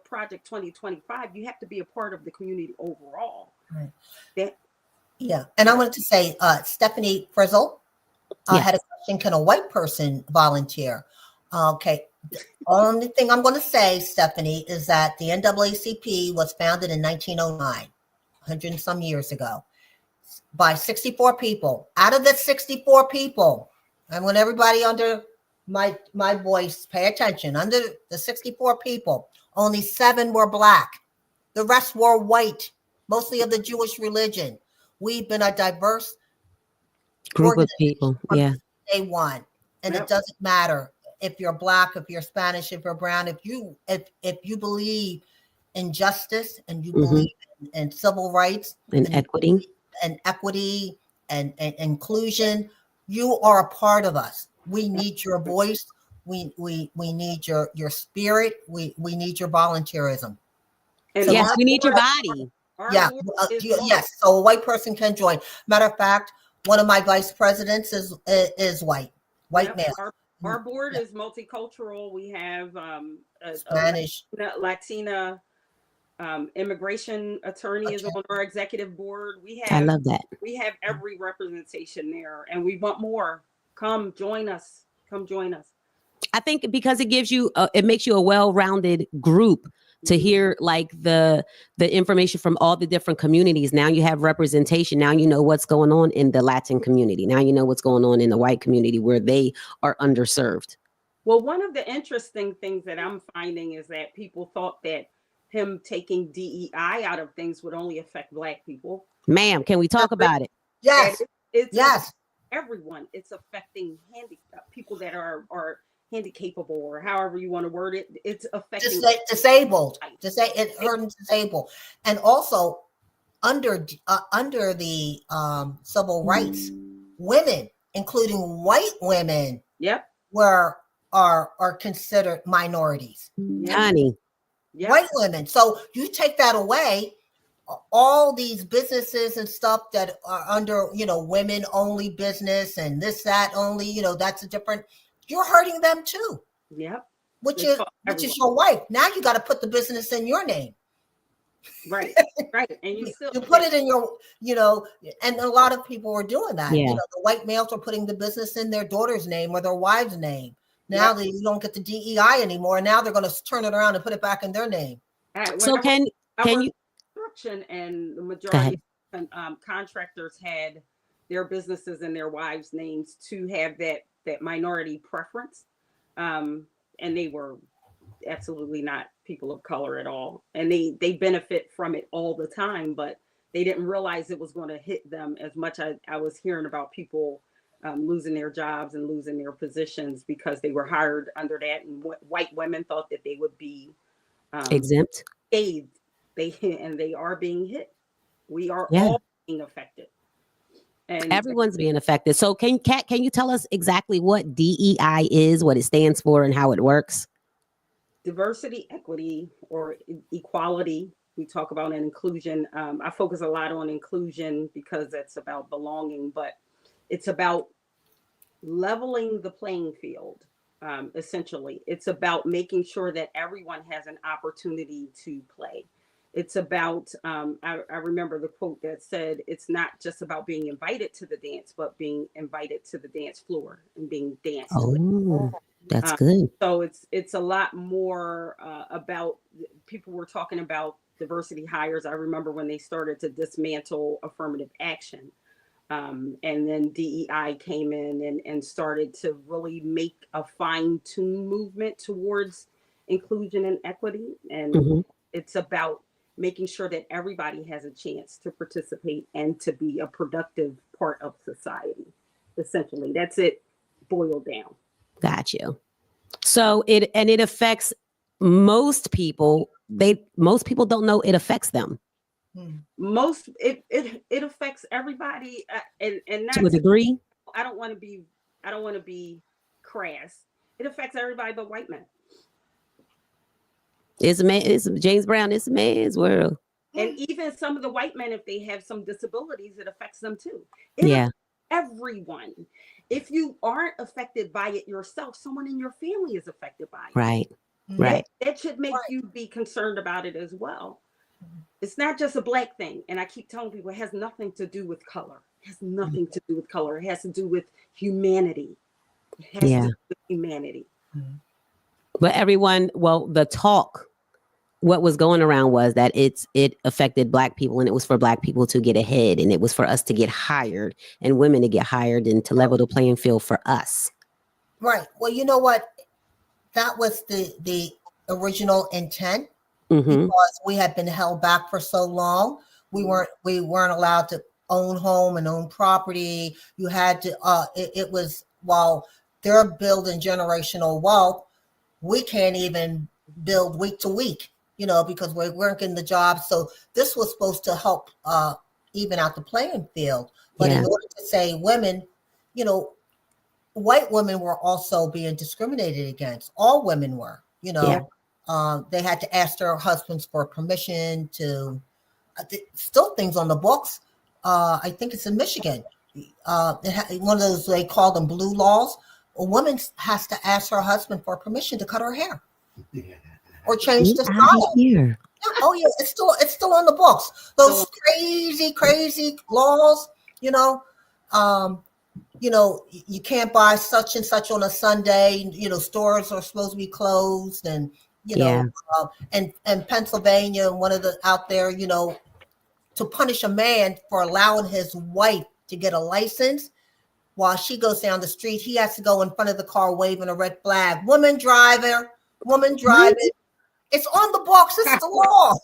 Project 2025. You have to be a part of the community overall. Right. And I wanted to say, Stephanie Frizzle had a question. Can a white person volunteer? Okay. The only thing I'm going to say, Stephanie, is that the NAACP was founded in 1909, 100 and some years ago, by 64 people. Out of the 64 people, I want everybody under my voice, pay attention. Under the 64 people, only 7 were black. The rest were white. mostly of the Jewish religion. We've been a diverse Group of people. from Yeah. day one. And Yep. it doesn't matter if you're Black, if you're Spanish, if you're brown, if you believe in justice and you believe in civil rights And equity. and equity and inclusion, you are a part of us. We need your voice. We need your spirit. We need your volunteerism. And So Yes, our we need your board- body. our Yeah, board is yes. So a white person can join. Matter of fact, one of my vice presidents is white Yep. male. Our board is multicultural. We have a Spanish. Latina immigration attorney is on our executive board. I love that. We have every representation there, and we want more. Come join us. Come join us. I think because it gives you, it makes you a well-rounded group to hear like the information from all the different communities. Now you have representation. Now you know what's going on in the Latin community. Now you know what's going on in the white community where they are underserved. Well, one of the interesting things that I'm finding is that people thought that him taking DEI out of things would only affect Black people. Ma'am, can we talk about it? Yes. It's Yes. everyone. It's affecting people that are handicapable, or however you want to word it. It's affecting Disabled. Disabled. And also under the civil rights, women, including white women, Yep. are considered minorities. Yep. Honey. Yep. White women. So you take that away, all these businesses and stuff that are under, women only business and this, that only, that's a different, you're hurting them too. Yep. Which It's is your wife. Now you got to put the business in your name. Right. Right. And you put it in your, and a lot of people are doing that. Yeah. The white males are putting the business in their daughter's name or their wife's name. Now you don't get the DEI anymore. And now they're going to turn it around and put it back in their name. So can you? Construction and the majority of contractors had their businesses and their wives' names to have that minority preference, and they were absolutely not people of color at all, and they benefit from it all the time, but they didn't realize it was going to hit them as much. I was hearing about people losing their jobs and losing their positions because they were hired under that, and white women thought that they would be exempt. Aid. They are being hit. We are all being affected. And everyone's being affected. So can you tell us exactly what DEI is, what it stands for, and how it works? Diversity, equity, or equality. We talk about an inclusion. I focus a lot on inclusion because it's about belonging, but it's about leveling the playing field. Essentially, it's about making sure that everyone has an opportunity to play. It's about, I remember the quote that said, it's not just about being invited to the dance, but being invited to the dance floor and being danced with. That's good. So it's a lot more about, people were talking about diversity hires. I remember when they started to dismantle affirmative action. And then DEI came in and started to really make a fine-tuned movement towards inclusion and equity. And it's about making sure that everybody has a chance to participate and to be a productive part of society. Essentially, that's it boiled down. Got you. So it affects most people. Most people don't know it affects them. It affects everybody, and not to a degree. I don't want to be crass. It affects everybody but white men. It's James Brown. It's a man's world. And even some of the white men, if they have some disabilities, it affects them too. Everyone. If you aren't affected by it yourself, someone in your family is affected by it. Right. Right. That should make you be concerned about it as well. It's not just a Black thing. And I keep telling people it has nothing to do with color. It has nothing to do with color. It has to do with humanity. It has to do with humanity. But the talk, what was going around was that it affected Black people, and it was for Black people to get ahead, and it was for us to get hired and women to get hired and to level the playing field for us. Right. Well, you know what? That was the original intent, because we had been held back for so long. We weren't allowed to own home and own property. You had to, it was, while they're building generational wealth, we can't even build week to week, because we weren't getting the job. So this was supposed to help even out the playing field. But in order to say women, white women were also being discriminated against. All women were, they had to ask their husbands for permission to, still things on the books. I think it's in Michigan. One of those, they call them blue laws. A woman has to ask her husband for permission to cut her hair or change the style. Yeah, oh yeah, it's still on the books. Those crazy laws, you can't buy such and such on a Sunday. Stores are supposed to be closed, and and Pennsylvania, one of the out there, to punish a man for allowing his wife to get a license while she goes down the street, he has to go in front of the car waving a red flag. Woman driving. It's on the books. It's the law.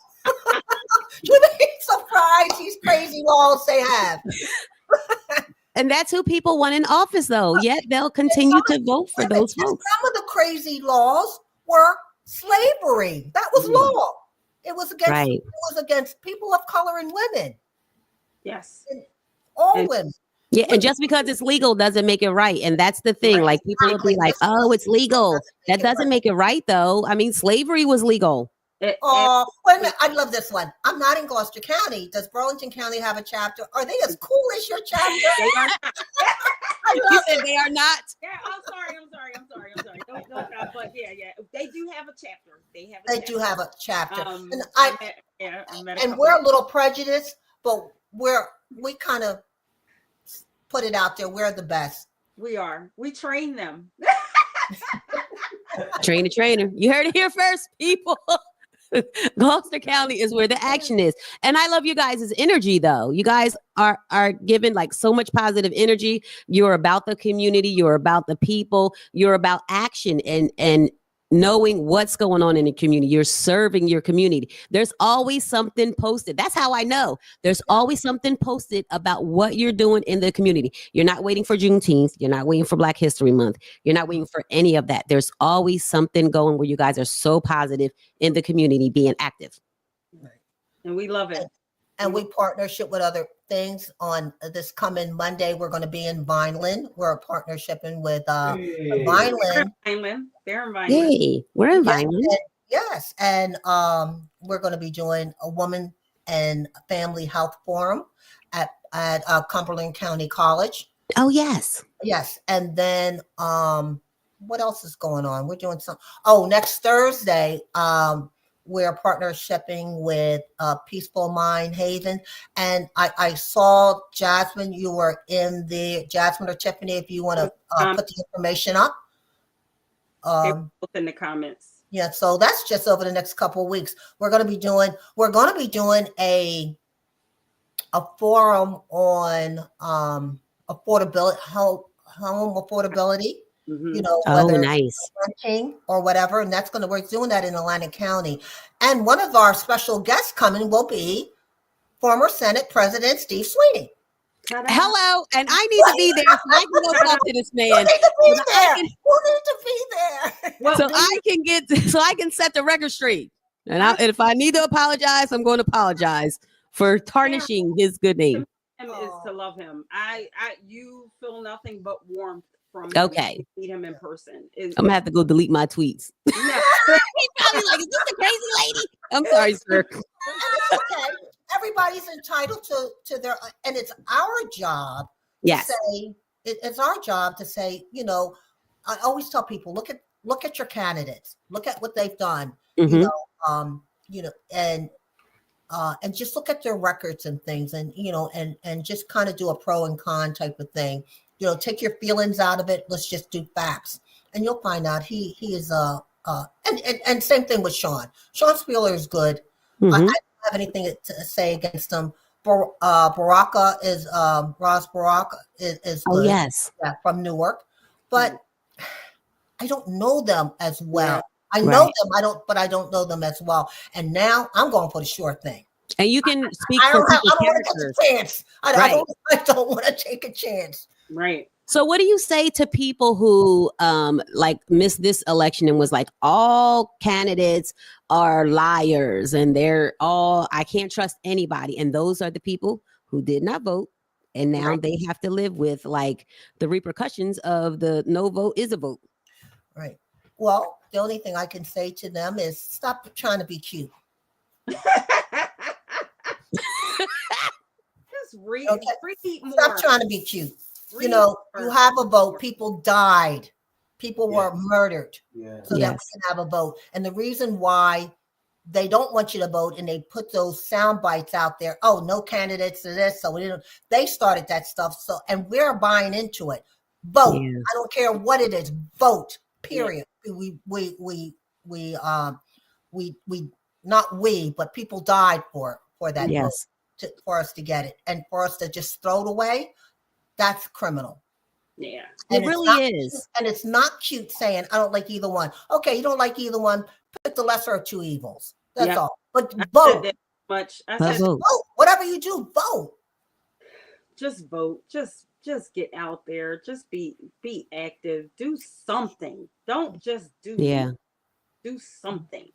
You'd be surprised these crazy laws they have. And that's who people want in office, though. Yet they'll continue to vote for those folks. Some of the crazy laws were slavery. That was law. It was against people of color and women. Yes. And all women. Yeah, and just because it's legal doesn't make it right. And that's the thing. Like, people will be like, oh, it's legal. That doesn't make it right, though. I mean, slavery was legal. Wait a minute. I love this one. I'm not in Gloucester County. Does Burlington County have a chapter? Are they as cool as your chapter? They are not. You said they are not. Yeah, I'm sorry. Don't stop. But yeah. They do have a chapter. They do have a chapter. And we're a little prejudiced, but we kind of put it out there. We're the best. We are. We train them. Train the trainer. You heard it here first, people. Gloucester County is where the action is. And I love you guys' energy, though. You guys are given like so much positive energy. You're about the community. You're about the people. You're about action and knowing what's going on in the community. You're serving your community. There's always something posted. That's how I know. There's always something posted about what you're doing in the community. You're not waiting for Juneteenth. You're not waiting for Black History Month. You're not waiting for any of that. There's always something going where you guys are so positive in the community, being active. And we love it. And we partnership with other things. On this coming Monday, we're going to be in Vineland. We're partnershiping with Vineland. They're in Vineland. Hey, we're in Vineland. Yes. And we're going to be doing a woman and family health forum at Cumberland County College. Oh, yes. Yes. And then what else is going on? We're doing some. Oh, next Thursday, we're partnershiping with Peaceful Mind Haven. And I saw Jasmine, you were in the, Jasmine or Tiffany, if you want to put the information up. Both in the comments. Yeah, so that's just over the next couple of weeks. We're going to be doing a forum on affordability, home affordability. Mm-hmm. Whether nice. Renting or whatever, and we're doing that in Atlantic County. And one of our special guests coming will be former Senate President Steve Sweeney. Hello, and I need to be there so I can go talk to this man. Who needs to be there? Well, so I can set the record straight. And if I need to apologize, I'm going to apologize for tarnishing his good name. Is to love him. You feel nothing but warmth from okay. Meet him in person. I'm gonna have to go delete my tweets. No. He's probably like, is this the crazy lady? I'm sorry, sir. Okay. Everybody's entitled to their, and it's our job. Yes. To say, it's our job to say, I always tell people, look at your candidates, look at what they've done, mm-hmm. And just look at their records and things, and and just kind of do a pro and con type of thing. Take your feelings out of it. Let's just do facts, and you'll find out he is and same thing with Sean. Sean Spieler is good. Mm-hmm. I don't have anything to say against him. Baraka is Ross Baraka is good. Oh yes, from Newark, but I don't know them as well. Yeah. I know them. I don't know them as well. And now I'm going for the sure thing. And you can speak I for don't people's want to characters. take a chance. I don't want to take a chance. Right. So what do you say to people who like missed this election and was like, all candidates are liars and they're all, I can't trust anybody. And those are the people who did not vote. And now they have to live with like the repercussions of the no vote is a vote. Right. Well, the only thing I can say to them is stop trying to be cute. Just read, Okay. read more. Stop trying to be cute. Read You know, more. you have a vote. People died. People were murdered so that we can have a vote. And the reason why they don't want you to vote and they put those sound bites out there, oh, no candidates to this, so we didn't. They started that stuff. So, and we're buying into it. Vote. Yeah. I don't care what it is. Vote. Period. We not we, but people died for that vote for us to get it, and for us to just throw it away. That's criminal. Yeah, it really is. Cute, and it's not cute saying, I don't like either one. Okay, you don't like either one. Pick the lesser of two evils. That's all. But vote. I said, vote. Whatever you do, vote. Just vote. Just get out there. Just be active. Do something. Don't just do. Yeah. Do something.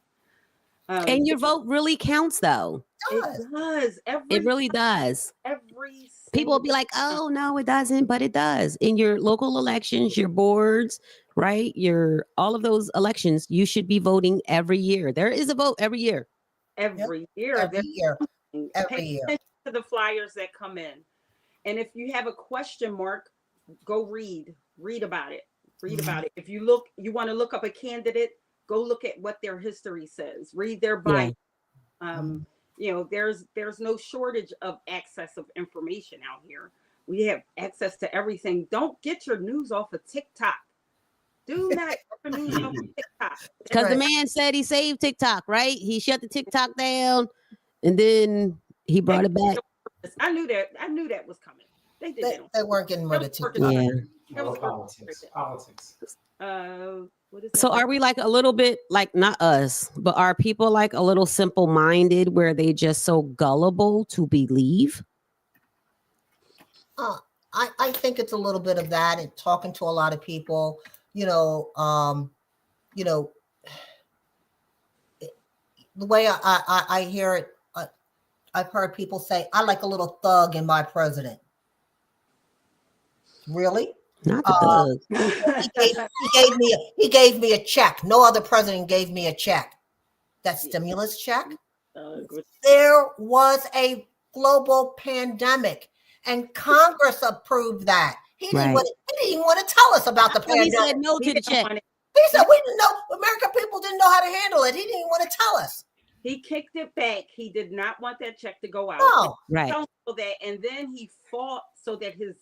And your vote really counts, though. It does. It really does. Every people will be like, "Oh no, it doesn't," but it does. In your local elections, your boards, right? All of those elections, you should be voting every year. There is a vote every year. Every year. Every year. Pay attention to the flyers that come in, and if you have a question mark, go read about it. Read about it. If you want to look up a candidate, go look at what their history says. Read their bio. You know, there's no shortage of access of information out here. We have access to everything. Don't get your news off of TikTok. Do not get your news off of TikTok. Because the man said he saved TikTok, right? He shut the TikTok down and then he brought it back. I knew that was coming. They did that. They weren't getting rid of TikTok. Yeah. Politics. So are we like a little bit like, not us, but are people like a little simple-minded where they just so gullible to believe? I think it's a little bit of that, and talking to a lot of people, the way I hear it, I've heard people say, I like a little thug in my president. Really? Not the he gave me a check. No other president gave me a check. That stimulus check. There was a global pandemic, and Congress approved that. He didn't even want to tell us about the pandemic. He said no to the check. He said we didn't know. American people didn't know how to handle it. He didn't even want to tell us. He kicked it back. He did not want that check to go out. No. Right. And then he fought so that his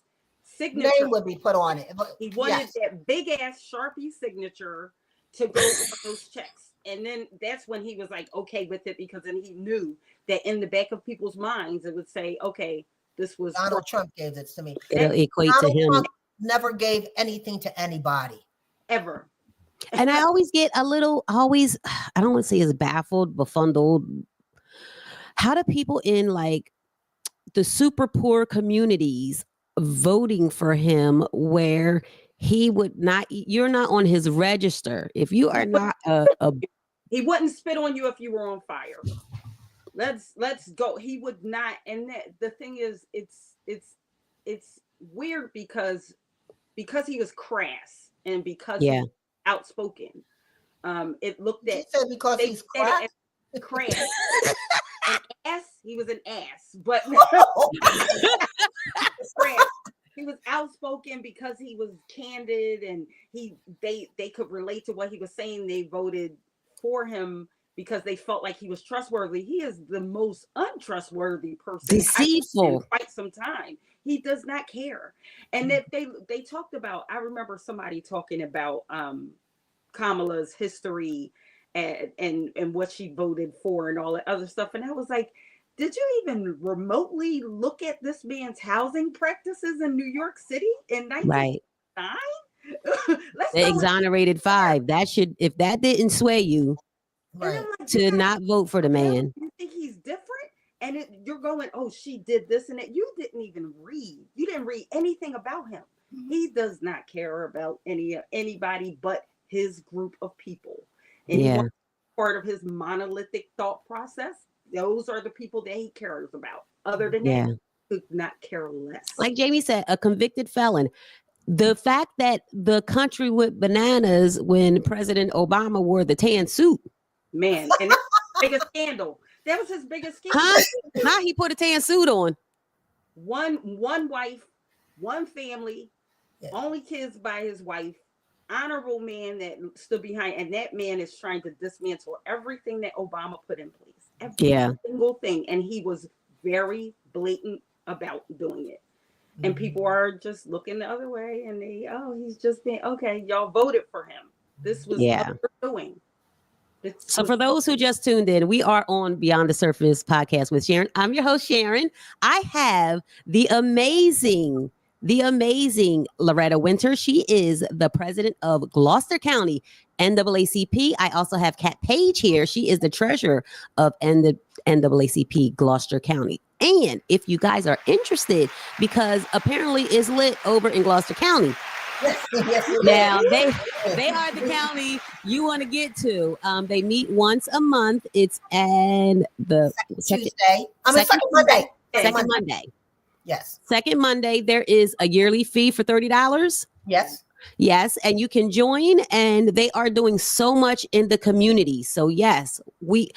signature name would be put on it. He wanted that big ass Sharpie signature to go on those checks. And then that's when he was like okay with it, because then he knew that in the back of people's minds it would say, okay, this was Donald Trump gave this to me. It'll equate Donald to him. Trump never gave anything to anybody. Ever. And I always get I don't want to say it's baffled, befuddled. How do people in like the super poor communities voting for him where he would not, you're not on his register? If you are not he wouldn't spit on you if you were on fire. Let's go. He would not. And the thing is, it's weird because he was crass and because he was outspoken. It looked at, you said because he's crass. An ass. He was an ass, but he was outspoken because he was candid, and they could relate to what he was saying. They voted for him because they felt like he was trustworthy. He is the most untrustworthy person deceitful in quite some time. He does not care. And that they talked about, I remember somebody talking about Kamala's history and what she voted for and all that other stuff. And I was like, did you even remotely look at this man's housing practices in New York City in 1999? They exonerated 5. That should, if that didn't sway you to not vote for the man. You think he's different? And you're going, oh, she did this and that. You didn't even read. You didn't read anything about him. He does not care about anybody but his group of people. And he wants part of his monolithic thought process. Those are the people that he cares about. Other than that, he could not care less. Like Jamie said, a convicted felon. The fact that the country went bananas when President Obama wore the tan suit. Man, and that's the biggest scandal. That was his biggest scandal. Huh? He put a tan suit on. One wife, one family, only kids by his wife, honorable man that stood behind, and that man is trying to dismantle everything that Obama put in place. Every single thing. And he was very blatant about doing it. And people are just looking the other way, and he's just being, okay, y'all voted for him. This was what we're doing. So for those who just tuned in, we are on Beyond the Surface podcast with Sharen. I'm your host, Sharen. I have the amazing Loretta Winters. She is the president of Gloucester County, NAACP. I also have Paige here. She is the treasurer of NAACP Gloucester County. And if you guys are interested, because apparently it's lit over in Gloucester County. Now they are the county you want to get to. They meet once a month. It's and the second Monday. Second Monday. Yes. Second Monday. There is a yearly fee for $30. Yes, and you can join, and they are doing so much in the community. So yes, we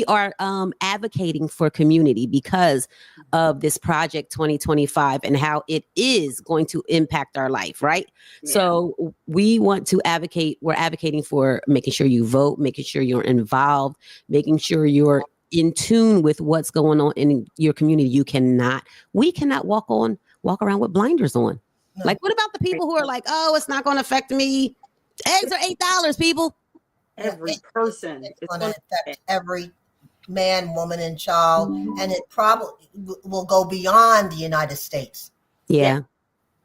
are advocating for community because of this Project 2025 and how it is going to impact our life, right? Yeah. So we want to advocate. We're advocating for making sure you vote, making sure you're involved, making sure you're in tune with what's going on in your community. We cannot walk around with blinders on. No. Like, what about the people who are like, oh, it's not going to affect me? Eggs are $8, people. Every person. It's going to affect every man, woman, and child. And it probably will go beyond the United States. Yeah.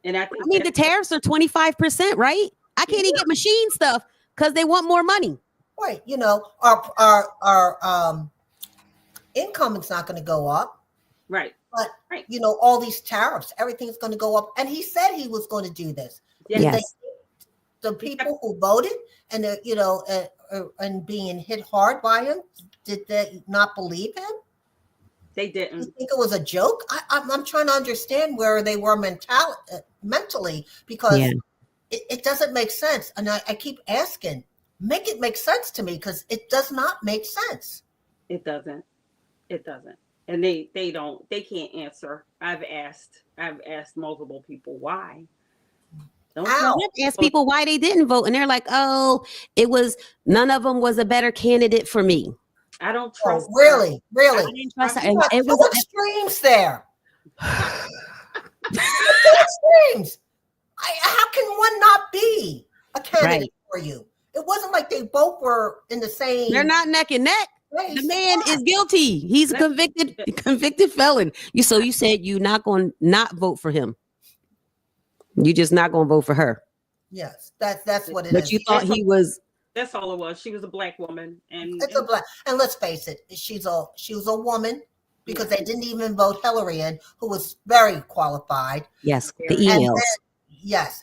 And I mean, the tariffs are 25%, right? I can't even get machine stuff because they want more money. Right. You know, our income is not going to go up. Right. But, you know, all these tariffs, everything's going to go up. And he said he was going to do this. Yes. The people who voted and, and being hit hard by him, did they not believe him? They didn't. You think it was a joke? I'm trying to understand where they were mentally, because it doesn't make sense. And I keep asking, make it make sense to me, because it does not make sense. It doesn't. And they can't answer. I've asked multiple people why. I've asked people why they didn't vote, and they're like, oh, none of them was a better candidate for me. I don't trust. Really? I didn't trust her. It was extremes there. Extremes. How can one not be a candidate for you? It wasn't like they both were in the same. They're not neck and neck. The man is guilty. He's a convicted felon. So you said you're not going to not vote for him. You're just not going to vote for her. Yes, that's what it is. But you thought he was. That's all it was. She was a black woman, and and let's face it, she was a woman, because they didn't even vote Hillary in, who was very qualified. Yes, the emails.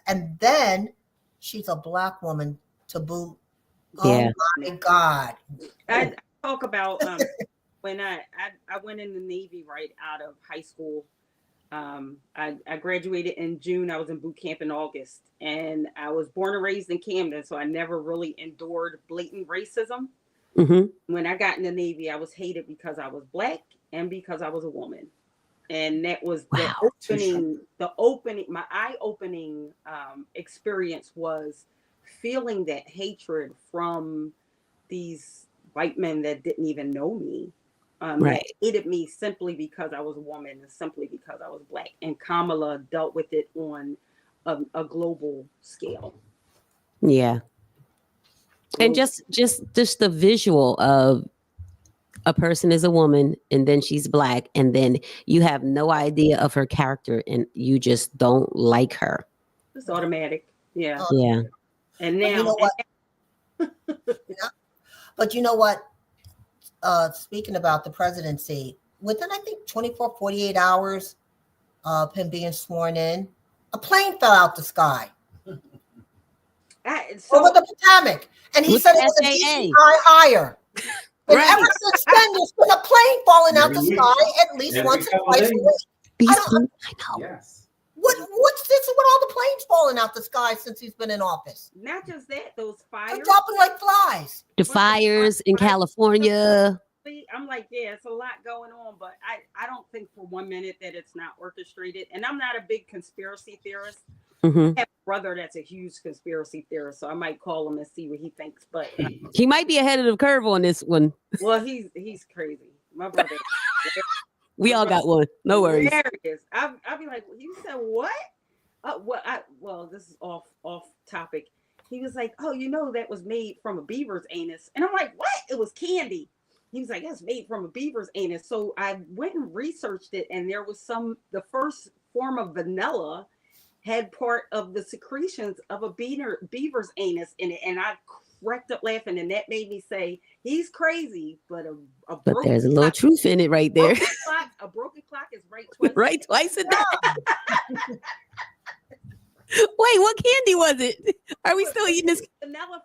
And then she's a black woman to boot. Yeah. Oh my God. I talk about when I went in the Navy right out of high school. I graduated in June. I was in boot camp in August, and I was born and raised in Camden, so I never really endured blatant racism. Mm-hmm. When I got in the Navy, I was hated because I was black and because I was a woman, and that was my eye-opening experience was feeling that hatred from these white men that didn't even know me. That hated me simply because I was a woman and simply because I was black. And Kamala dealt with it on a global scale. Yeah. And just the visual of a person is a woman and then she's black, and then you have no idea of her character and you just don't like her. It's automatic. Yeah. Yeah. And now, you know what? But you know what? Speaking about the presidency, within I think 24, 48 hours of him being sworn in, a plane fell out the sky over the Potomac. And he With said the it was a FAA. DEI hire. And Right. ever since then, there's been a plane falling out the Every week. sky at least Every once or couple twice a days. week. I know. Yes. What's this with all the planes falling out the sky since he's been in office? Not just that, those fires. They're dropping like flies. The fires in California. I'm like, yeah, it's a lot going on, but I don't think for 1 minute that it's not orchestrated. And I'm not a big conspiracy theorist. Mm-hmm. I have a brother that's a huge conspiracy theorist, so I might call him and see what he thinks. But He might be ahead of the curve on this one. well, he's crazy. My brother. We all got one. No worries. Hilarious. I'll be like, you said what? Well, this is off topic. He was like, oh, that was made from a beaver's anus, and I'm like, what? It was candy. He was like, it's made from a beaver's anus. So I went and researched it, and there was the first form of vanilla had part of the secretions of a beaver's anus in it, and I cracked up laughing, and that made me say, he's crazy, but But there's a little truth in it right there. A broken clock is right twice. Right, twice a day. Wait, what candy was it? Are we still eating this? Vanilla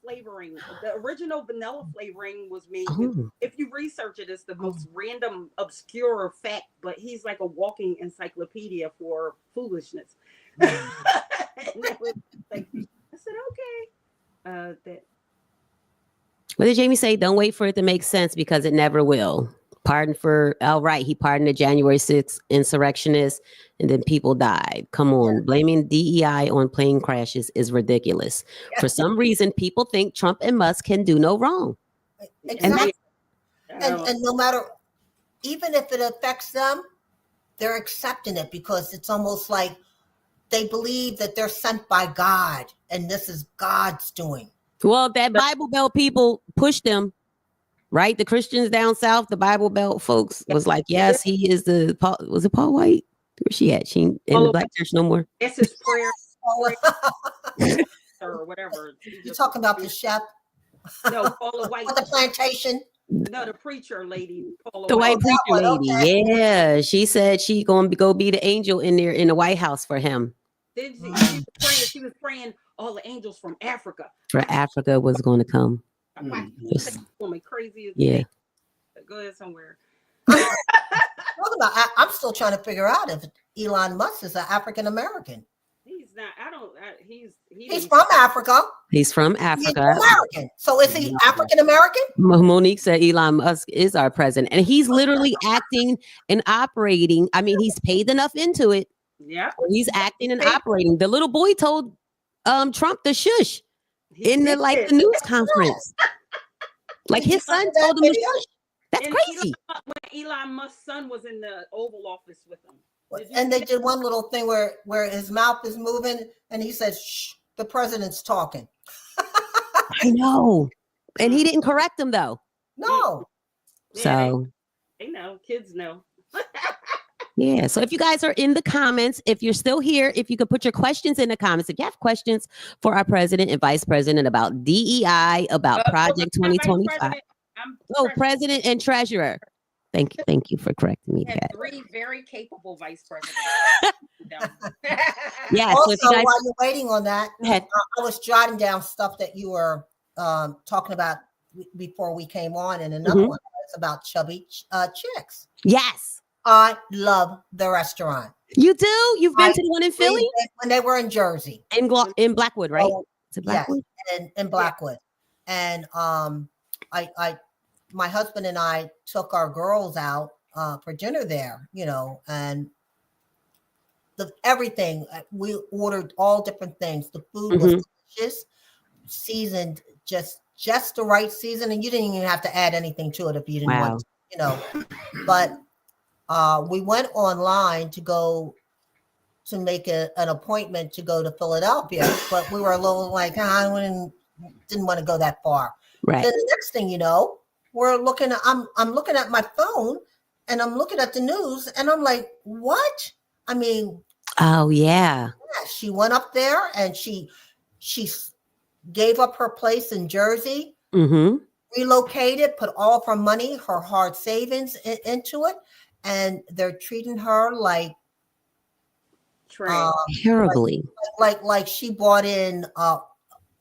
flavoring. The original vanilla flavoring was made. Oh. If you research it, it's the most random, obscure fact. But he's like a walking encyclopedia for foolishness. And that was like, I said, okay. What did Jamie say? Don't wait for it to make sense because it never will. He pardoned the January 6th insurrectionists and then people died. Come on. Yeah. Blaming DEI on plane crashes is ridiculous. Yeah. For some reason, people think Trump and Musk can do no wrong. Exactly. And no matter, even if it affects them, they're accepting it because it's almost like they believe that they're sent by God and this is God's doing. Well, that Bible Belt people pushed them. Right, the Christians down south, the Bible Belt folks was like, yes, he is was it Paul White? Where's she at? She in the Black church no more. It's his prayer or whatever. You talking about the chef? No, Paula White. With the plantation? No, the preacher lady. Paula White preacher lady. Okay. Yeah, she said she gonna go be the angel in there in the White House for him. She was praying all the angels from Africa. For Africa was going to come. Woman crazy as yeah. Go ahead somewhere. I'm still trying to figure out if Elon Musk is an African American. He's not. He's from Africa. He's from Africa. He's American. So is he African American? Monique said Elon Musk is our president, and he's literally acting and operating. I mean, he's paid enough into it. Yeah, he's acting and operating. The little boy told Trump to shush. In the news conference, like his son told him to shush. That's crazy. When Elon Musk's son was in the Oval Office with him, and they did one little thing where his mouth is moving, and he says, "Shh, the president's talking." I know, and he didn't correct him though. No. So they know, kids know. Yeah. So if you guys are in the comments, if you're still here, if you could put your questions in the comments, if you have questions for our president and vice president about DEI, about Project 2025. President and treasurer. Thank you for correcting me. Had 3 very capable vice presidents. Yeah. Also, so while you're waiting on that, I was jotting down stuff that you were talking about before we came on, and another one was about chubby chicks. Yes. I love the restaurant. You do? You've been to the one in Philly? When they were in Jersey. In Blackwood, right? Blackwood? Yes, in Blackwood. And my husband and I took our girls out for dinner there, and everything. We ordered all different things. The food was delicious, seasoned just the right season, and you didn't even have to add anything to it if you didn't want to, But we went online to make an appointment to go to Philadelphia, but we were a little like, didn't want to go that far. Right. Then the next thing you know, I'm looking at my phone and I'm looking at the news and I'm like, what? I mean, oh yeah. She went up there and she gave up her place in Jersey, relocated, put all of her money, her hard savings into it. and they're treating her like Trash. Terribly. like she brought in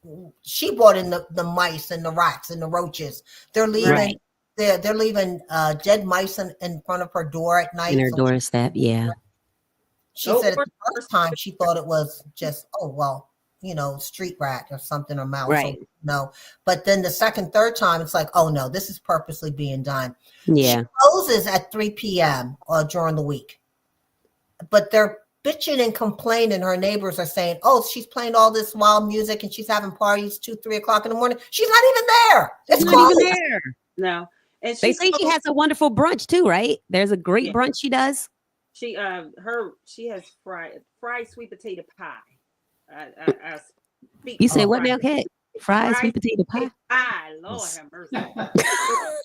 the mice and the rats and the roaches. They're leaving Right. they're leaving dead mice in front of her door at night. In her doorstep. Yeah. She said at the first time she thought it was just, oh, well, street rat or something, or mouse. Right. No. But then the second, third time, it's like, oh, no, this is purposely being done. Yeah. She closes at 3 p.m. During the week. But they're bitching and complaining. Her neighbors are saying, oh, she's playing all this wild music and she's having parties 2, 3 o'clock in the morning. She's not even there. It's not even there. No. And they say she has a wonderful brunch too, right? There's a great brunch she does. She has fried sweet potato pie. You say what now, Kat? Fried sweet potato pie. Lord have mercy.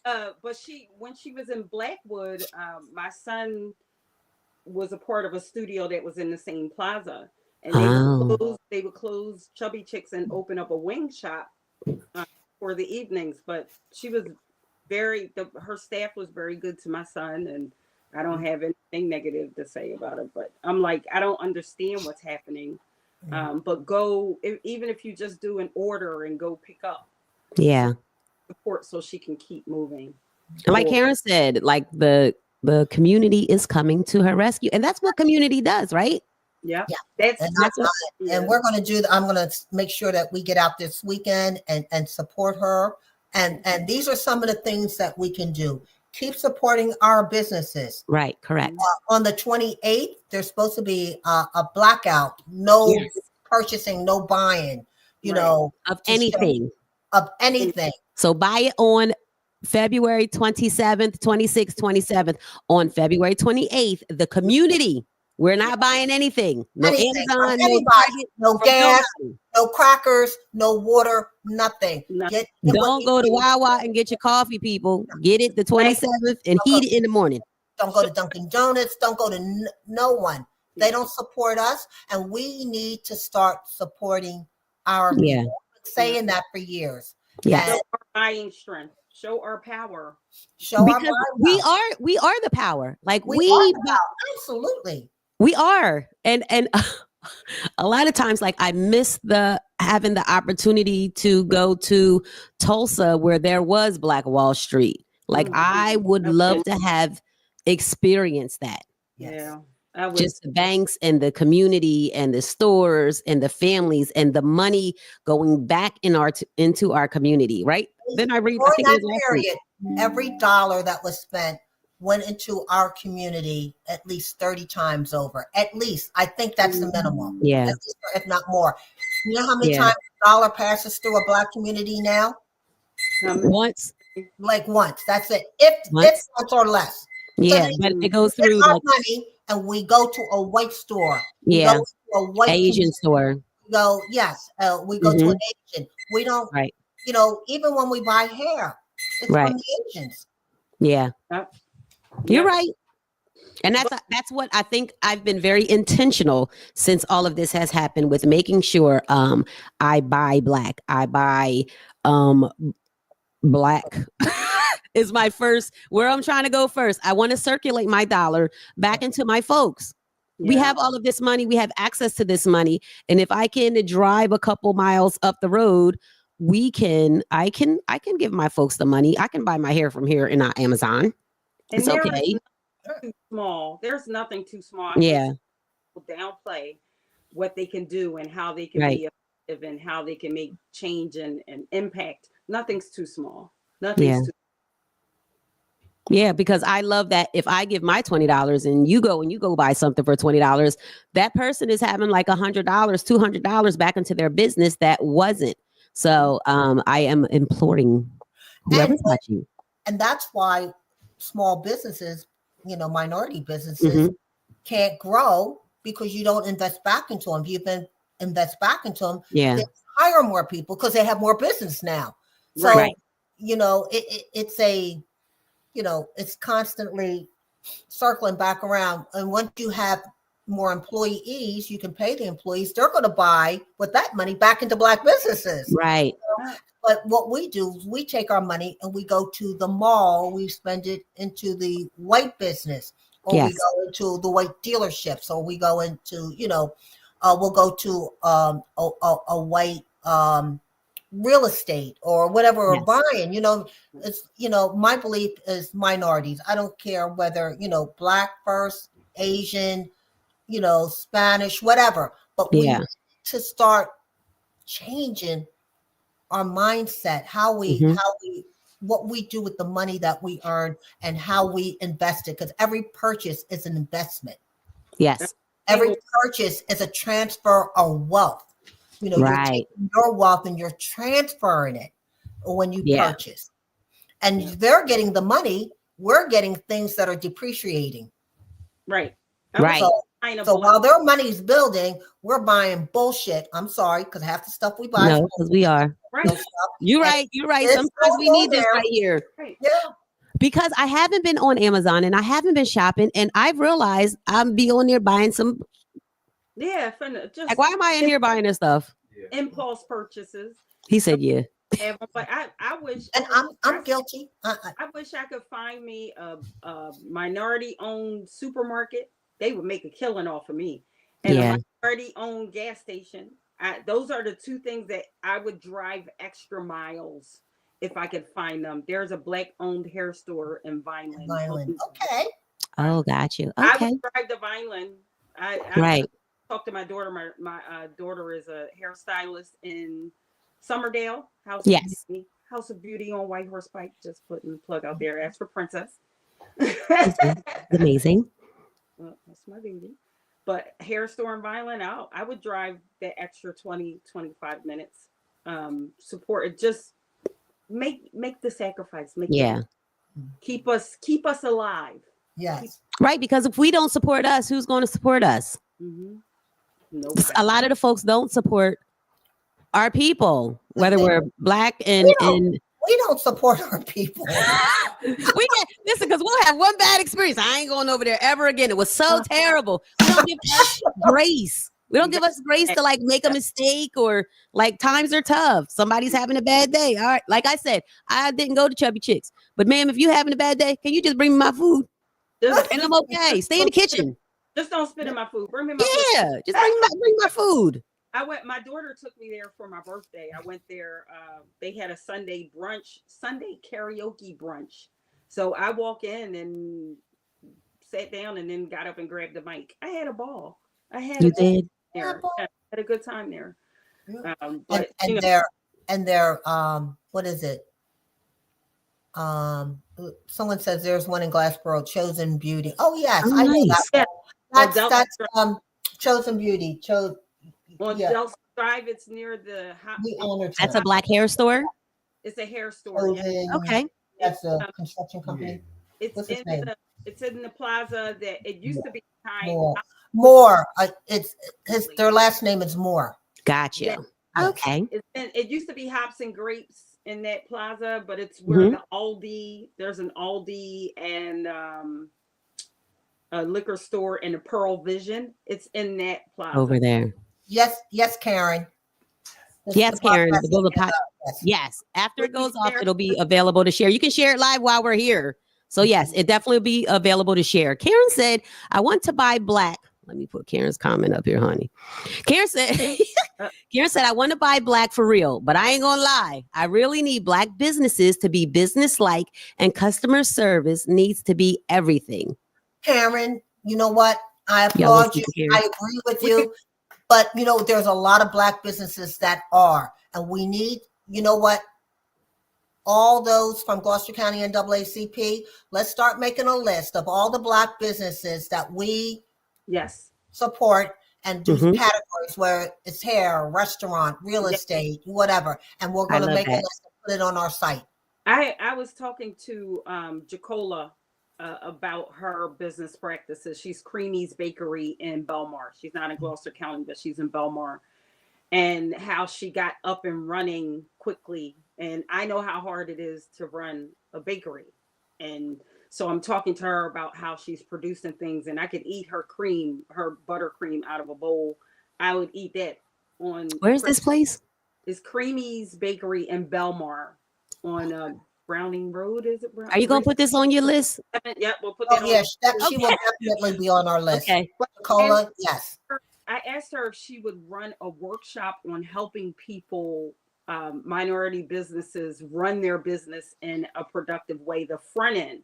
But when she was in Blackwood, my son was a part of a studio that was in the same plaza, and they would close Chubby Chicks and open up a wing shop for the evenings. But she was her staff was very good to my son, and I don't have anything negative to say about it. But I'm like, I don't understand what's happening. But go, even if you just do an order and go pick up. Yeah. Support so she can keep moving. And like Karen said, like the community is coming to her rescue. And that's what community does, right? Yeah. And we're going to I'm going to make sure that we get out this weekend and support her. And these are some of the things that we can do. Keep supporting our businesses. Right. Correct. On the 28th, there's supposed to be a blackout. No purchasing, no buying, of anything. So buy it on February 27th, 26th, 27th. On February 28th, the community. We're not buying anything. No Amazon, no gas, no crackers, no water, nothing. Don't go to Wawa and get your coffee, people. Get it the 27th and heat it in the morning. Don't go to Dunkin' Donuts. Don't go to no one. They don't support us, and we need to start supporting our people. I've been saying that for years. Yeah. Show our buying strength. Show our power. Because we are the power. Like we are the power. Absolutely. We are. And a lot of times, like, I miss having the opportunity to go to Tulsa where there was Black Wall Street. Like, I would love to have experienced that. Yeah. Just the banks and the community and the stores and the families and the money going back into our community, right? Then I read every dollar that was spent went into our community at least 30 times over. At least. I think that's the minimum. Yeah. If not more. You know how many times a dollar passes through a Black community now? Once. Like once. That's it. If once or less. Yeah, so but it goes through our money and we go to a white store. Yeah. We go to a white Asian store. We go to an Asian. We don't, even when we buy hair, it's from the Asians. Yeah. You're right. And that's what I think. I've been very intentional since all of this has happened with making sure I buy Black. I buy Black is my first, where I'm trying to go first. I want to circulate my dollar back into my folks. Yeah. We have all of this money. We have access to this money. And if I can drive a couple miles up the road, I can give my folks the money. I can buy my hair from here in Amazon. It's okay. Too small. There's nothing too small. Downplay what they can do and how they can be effective and how they can make change and impact. Nothing's too small. Nothing's too. Yeah, because I love that if I give my $20 and you go buy something for $20, that person is having like $100, $200 back into their business that wasn't. So I am imploring whoever's watching. And that's why small businesses, minority businesses can't grow, because you don't invest back into them. If you invest back into them, they hire more people because they have more business now. So, it's constantly circling back around. And once you have more employees, you can pay the employees. They're going to buy with that money back into Black businesses. Right. But what we do is we take our money and we go to the mall. We spend it into the white business, or we go into the white dealerships, or we go into, we'll go to a white real estate or whatever we're buying. It's my belief is minorities. I don't care whether Black first, Asian, Spanish, whatever. But we need to start changing our mindset, what we do with the money that we earn and how we invest it, because every purchase is an investment. Yes. Every purchase is a transfer of wealth. You're taking your wealth and you're transferring it when you purchase. And they're getting the money. We're getting things that are depreciating. Right. So while their money's building, we're buying bullshit. I'm sorry, because half the stuff we buy. No, because we are. Right. You're right. Sometimes we need this right here. Right. Yeah. Because I haven't been on Amazon and I haven't been shopping, and I've realized I'm be on there buying some. Yeah. Like, why am I in here buying this stuff? Impulse purchases. He said, yeah. But I wish, and I'm guilty. I wish I could find me a minority-owned supermarket. They would make a killing off of me. And a minority-owned gas station. Those are the two things that I would drive extra miles if I could find them. There's a Black-owned hair store in Vineland. Okay. Oh, got you. I Okay. would drive to Vineland. Right. Talk to my daughter. My daughter is a hairstylist in Somerdale. House of Beauty on White Horse Pike. Just putting the plug out there. Ask for Princess. Amazing. Well, that's my baby. But hair store in Vineland, I would drive that extra 20, 25 minutes. Support it. Just make the sacrifice. Keep us alive. Yes. Right, because if we don't support us, who's going to support us? Mm-hmm. A lot of the folks don't support our people, whether we're Black and we don't support our people. Listen, because we'll have one bad experience. I ain't going over there ever again. It was so terrible. We don't give us grace. We don't give us grace to like make a mistake, or like times are tough. Somebody's having a bad day. All right. Like I said, I didn't go to Chubby Chicks, but ma'am, if you having a bad day, can you just bring me my food? And I'm okay. Stay in the kitchen. Just don't spit in my food. Bring me my food. Yeah, just bring my food. My daughter took me there for my birthday. I went there. They had a Sunday karaoke brunch. So I walked in and sat down and then got up and grabbed the mic. I had a ball. I had a good time there. But they're what is it? Someone says there's one in Glassboro, Chosen Beauty. Oh yes, I know that. That's Chosen Beauty. Delta Drive, it's near the. That's a Black hair store. It's a hair store. Okay. That's a construction company. It's in the plaza that it used to be. Moore. Their last name is Moore. Gotcha. Yeah. Okay. It used to be Hops and Grapes in that plaza, but it's where the Aldi. There's an Aldi and a liquor store and a Pearl Vision. It's in that plaza over there. Yes, Karen. Yes, Karen. Yes. After it goes off, it'll be available to share. You can share it live while we're here. So yes, it definitely will be available to share. Karen said, I want to buy Black. Let me put Karen's comment up here, honey. Karen said, I want to buy Black for real, but I ain't gonna lie. I really need Black businesses to be business-like, and customer service needs to be everything. Karen, you know what? I applaud you. I agree with you. But, there's a lot of Black businesses that are. And we need, all those from Gloucester County NAACP, let's start making a list of all the Black businesses that we support and do categories where it's hair, restaurant, real estate, whatever. And we're going to make a list and put it on our site. I was talking to Jacola about her business practices. She's Creamy's Bakery in Belmar. She's not in Gloucester County, but she's in Belmar. And how she got up and running quickly. And I know how hard it is to run a bakery. And so I'm talking to her about how she's producing things. And I could eat her buttercream out of a bowl. I would eat that on. Where's this place? is Creamy's Bakery in Belmar on Browning Road. Is it? Are you gonna put this on your list? Yep, we'll put Oh, that on. yes, she will definitely be on our list. Okay. Cola, yes. I asked her if she would run a workshop on helping people, minority businesses, run their business in a productive way. The front end,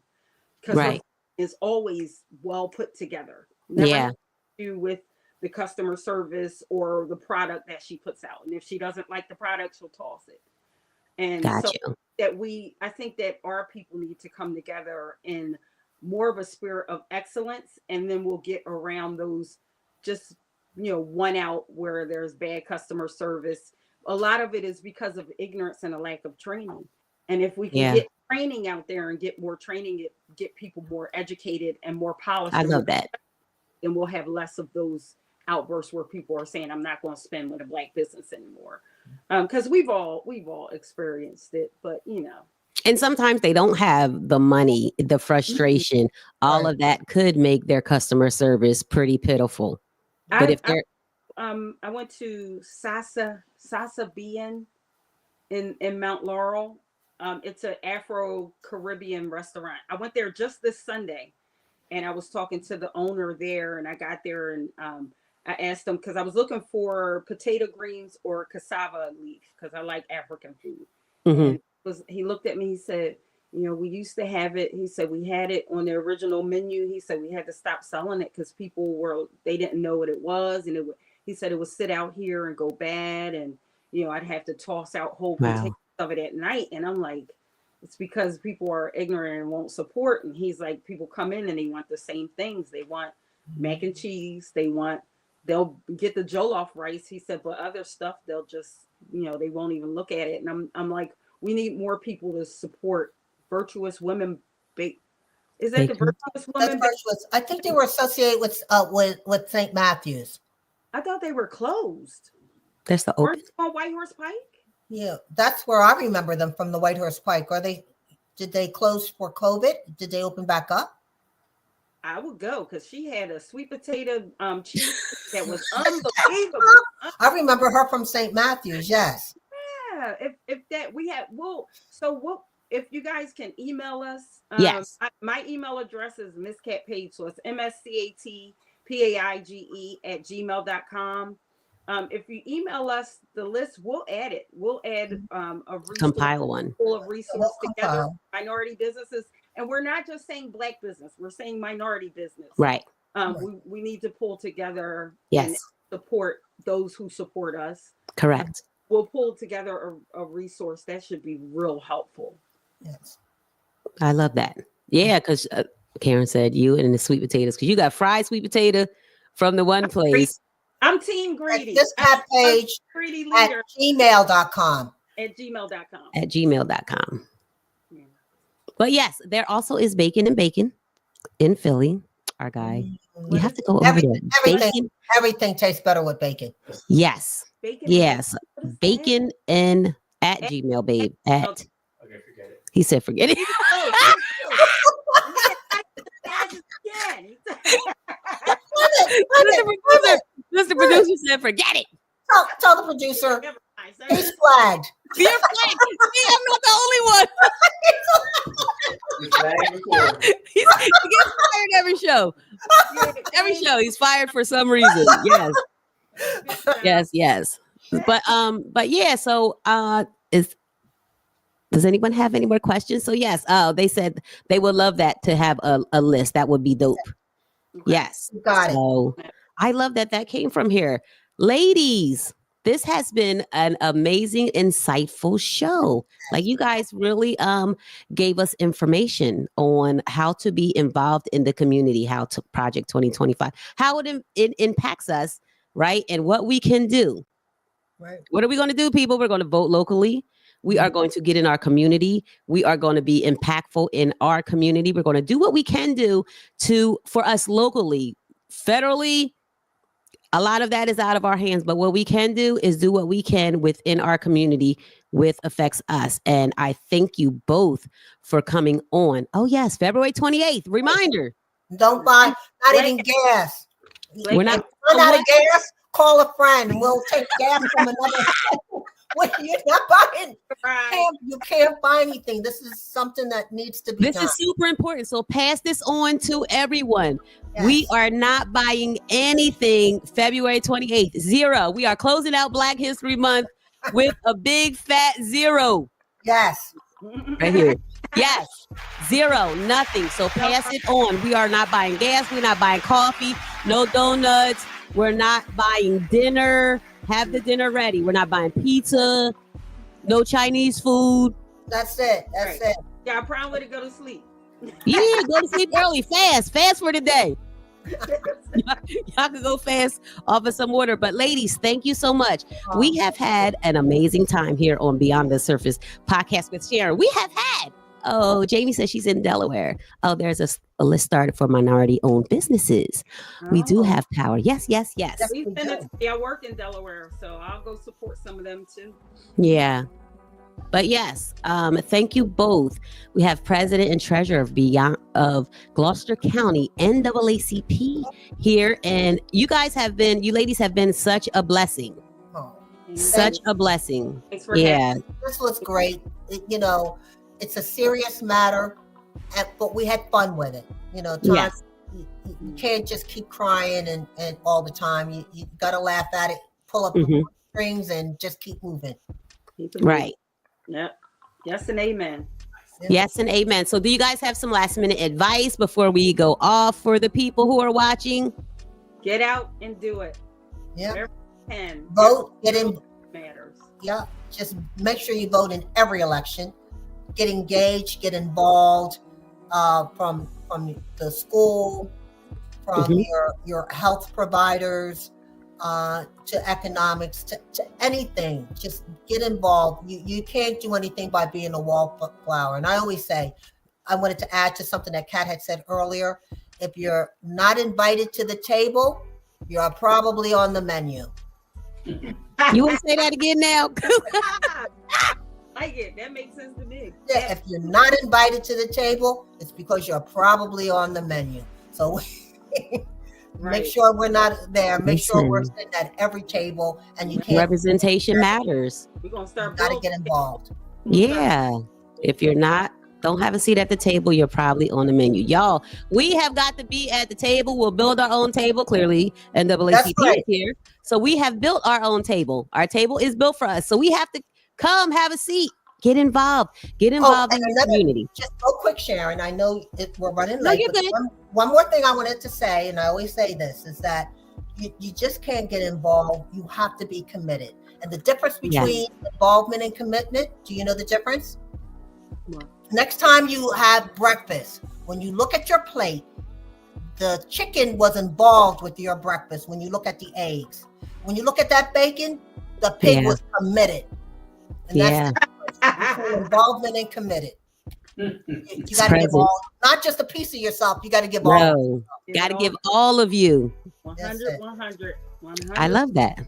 because is always well put together. Never has to do with the customer service or the product that she puts out. And if she doesn't like the product, she'll toss it. And so that I think that our people need to come together in more of a spirit of excellence, and then we'll get around those just, one out where there's bad customer service. A lot of it is because of ignorance and a lack of training. And if we can get training out there and get more training, get people more educated and more polished. I love that. Then we'll have less of those outbursts where people are saying, I'm not going to spend with a Black business anymore. Because we've all experienced it, but and sometimes they don't have the money, the frustration, all of that could make their customer service pretty pitiful. But if they're I went to Sasa Bien in Mount Laurel. It's an Afro-Caribbean restaurant. I went there just this Sunday, and I was talking to the owner there, and I got there and I asked him, because I was looking for potato greens or cassava leaf, because I like African food. And he looked at me, he said, we used to have it. He said, we had it on the original menu. He said, we had to stop selling it because they didn't know what it was. And he said it would sit out here and go bad. And, I'd have to toss out whole potatoes of it at night. And I'm like, it's because people are ignorant and won't support. And he's like, people come in and they want the same things. They want mac and cheese. They'll get the jollof rice. He said, but other stuff, they'll just, they won't even look at it. And I'm like, we need more people to support Virtuous Women Bake. Is that the Virtuous Women? That's Virtuous. I think they were associated with St. Matthew's. I thought they were closed. That's the open on White Horse Pike. Yeah, that's where I remember them from, the White Horse Pike. Did they close for COVID? Did they open back up? I would go, because she had a sweet potato cheese that was unbelievable. I remember her from St. Matthew's. Yes. Yeah. If that we have, if you guys can email us. Yes. My email address is Miss Cat Paige, so it's mscatpaige@gmail.com. If you email us the list, we'll add it. We'll add a compile one full of resources together, minority businesses. And we're not just saying Black business, we're saying minority business. Right. We need to pull together and support those who support us. Correct. We'll pull together a resource that should be real helpful. Yes. I love that. Yeah, because Karen said you and the sweet potatoes, because you got fried sweet potato from the one place. I'm team greedy. This Cat Page greedy leader at gmail.com. At gmail.com. At gmail.com. Yeah. But yes, there also is Bacon and Bacon in Philly. Our guy. You have to go over there. Everything tastes better with bacon. Yes. Bacon. Yes. Bacon and at Gmail, babe. At. Okay, forget it. He said, forget it. Mr. Producer said, forget it. Tell the producer. He's flagged. You're flagged. See, I'm not the only one. He gets fired every show. Every show, he's fired for some reason. Yes. But yeah. So, does anyone have any more questions? So yes. They said they would love that, to have a list. That would be dope. Yes. Got it. I love that came from here. Ladies, this has been an amazing, insightful show. Like, you guys really gave us information on how to be involved in the community, how to Project 2025, how it impacts us, right? And what we can do. Right. What are we going to do, people? We're going to vote locally. We are going to get in our community. We are going to be impactful in our community. We're going to do what we can do for us locally. Federally, a lot of that is out of our hands, but what we can do is do what we can within our community with affects us. And I thank you both for coming on. Oh yes, February 28th. Reminder. Don't buy, not even gas. We're not out of gas. Call a friend. We'll take gas from another. You're not buying. Right. You can't buy anything. This is something that needs to be This done. is super important. So pass this on to everyone. Yes. We are not buying anything February 28th. 0. We are closing out Black History Month with a big fat 0 Yes. right here. Yes. 0. Nothing. So pass it on. We are not buying gas. We're not buying coffee. No donuts. We're not buying dinner. Have the dinner ready. We're not buying pizza. No Chinese food. That's it. That's it. Got a problem with it, go to sleep. Yeah, go to sleep early. Fast for the day. Y'all can go fast off of some water. But ladies, thank you so much. We have had an amazing time here on Beyond the Surface podcast with Sharen. We have had. Oh, Jamie says she's in Delaware. Oh, there's a list started for minority-owned businesses. We do have power. Yes. We send it to me. I work in Delaware, so I'll go support some of them too. Yeah. But yes, thank you both. We have President and Treasurer of Gloucester County, NAACP here. And you ladies have been such a blessing. Such a blessing. Thanks for This was great. It's a serious matter, but we had fun with it. Yes. You can't just keep crying and all the time. You got to laugh at it, pull up the strings, and just keep moving. Right. Yep. Yes and amen. Yes and amen. So do you guys have some last minute advice before we go off for the people who are watching? Get out and do it. Yeah. Vote. Get in. Matters. Yeah. Just make sure you vote in every election. Get engaged. Get involved. From the school, from your health providers, to economics, to anything. Just get involved. You can't do anything by being a wallflower. And I always say, I wanted to add to something that Kat had said earlier. If you're not invited to the table, you're probably on the menu. You want to say that again now? I get that makes sense to me. Yeah, if you're not invited to the table, it's because you're probably on the menu. So make sure we're not there. Make sure we're sitting at every table, and you can't. Representation matters. We're gonna start. Got to get involved. Yeah. If you're not, don't have a seat at the table, you're probably on the menu. Y'all, we have got to be at the table. We'll build our own table, clearly. NAACP is here. So we have built our own table. Our table is built for us. So we have to come have a seat. Get involved. Get involved in the community. Just real quick, Sharen. I know we're running late. You're good. One more thing I wanted to say, and I always say this, is that you just can't get involved. You have to be committed. And the difference between involvement and commitment, do you know the difference? What? Next time you have breakfast, when you look at your plate, the chicken was involved with your breakfast. When you look at the eggs, when you look at that bacon, the pig was committed. And that's the difference between involvement and committed. You got to give all, not just a piece of yourself. You got to give all. Got to give all of you. 100. I love that.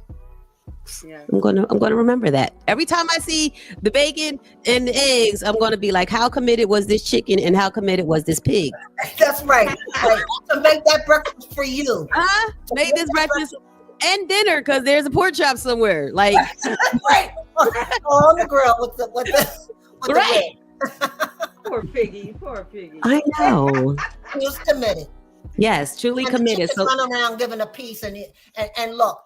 Yeah. I'm gonna remember that. Every time I see the bacon and the eggs, I'm gonna be like, how committed was this chicken and how committed was this pig? That's right. So make that breakfast for you. Make this breakfast and dinner, because there's a pork chop somewhere. Like right. On the grill with the right. Poor piggy. I know. He was committed. Yes, truly and committed. So run around giving a piece, and look,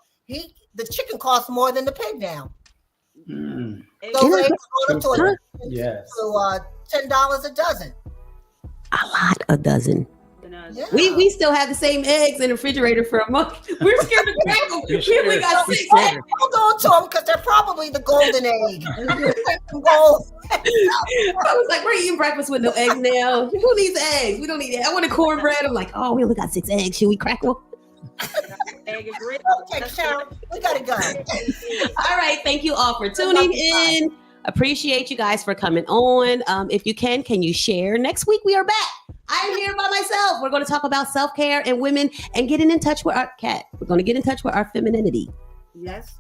the chicken costs more than the pig now. Those eggs are going to $10 a dozen. A lot a dozen. Yeah. We still have the same eggs in the refrigerator for a month. We're scared to crack them. We only got 6 eggs. Hold on to them, because they're probably the golden egg. Gold. I was like, we're eating breakfast with no eggs now. Who needs eggs? We don't need eggs. I wanted cornbread. I'm like, oh, we only got 6 eggs. Should we crack them? Okay, Sharon, we gotta go. All right, thank you all for tuning in. Appreciate you guys for coming on. If you can you share? Next week we are back. I'm here by myself. We're going to talk about self-care and women and getting in touch with our cat. We're going to get in touch with our femininity. Yes.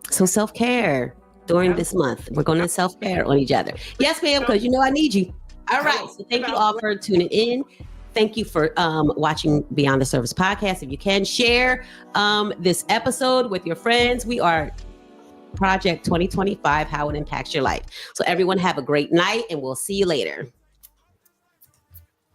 So self-care during this month. We're going to self-care on each other. Yes, ma'am, because I need you. All right. So thank you all for tuning in. Thank you for watching Beyond the Surface podcast. If you can, share this episode with your friends. We are Project 2025, how it impacts your life. So everyone have a great night, and we'll see you later.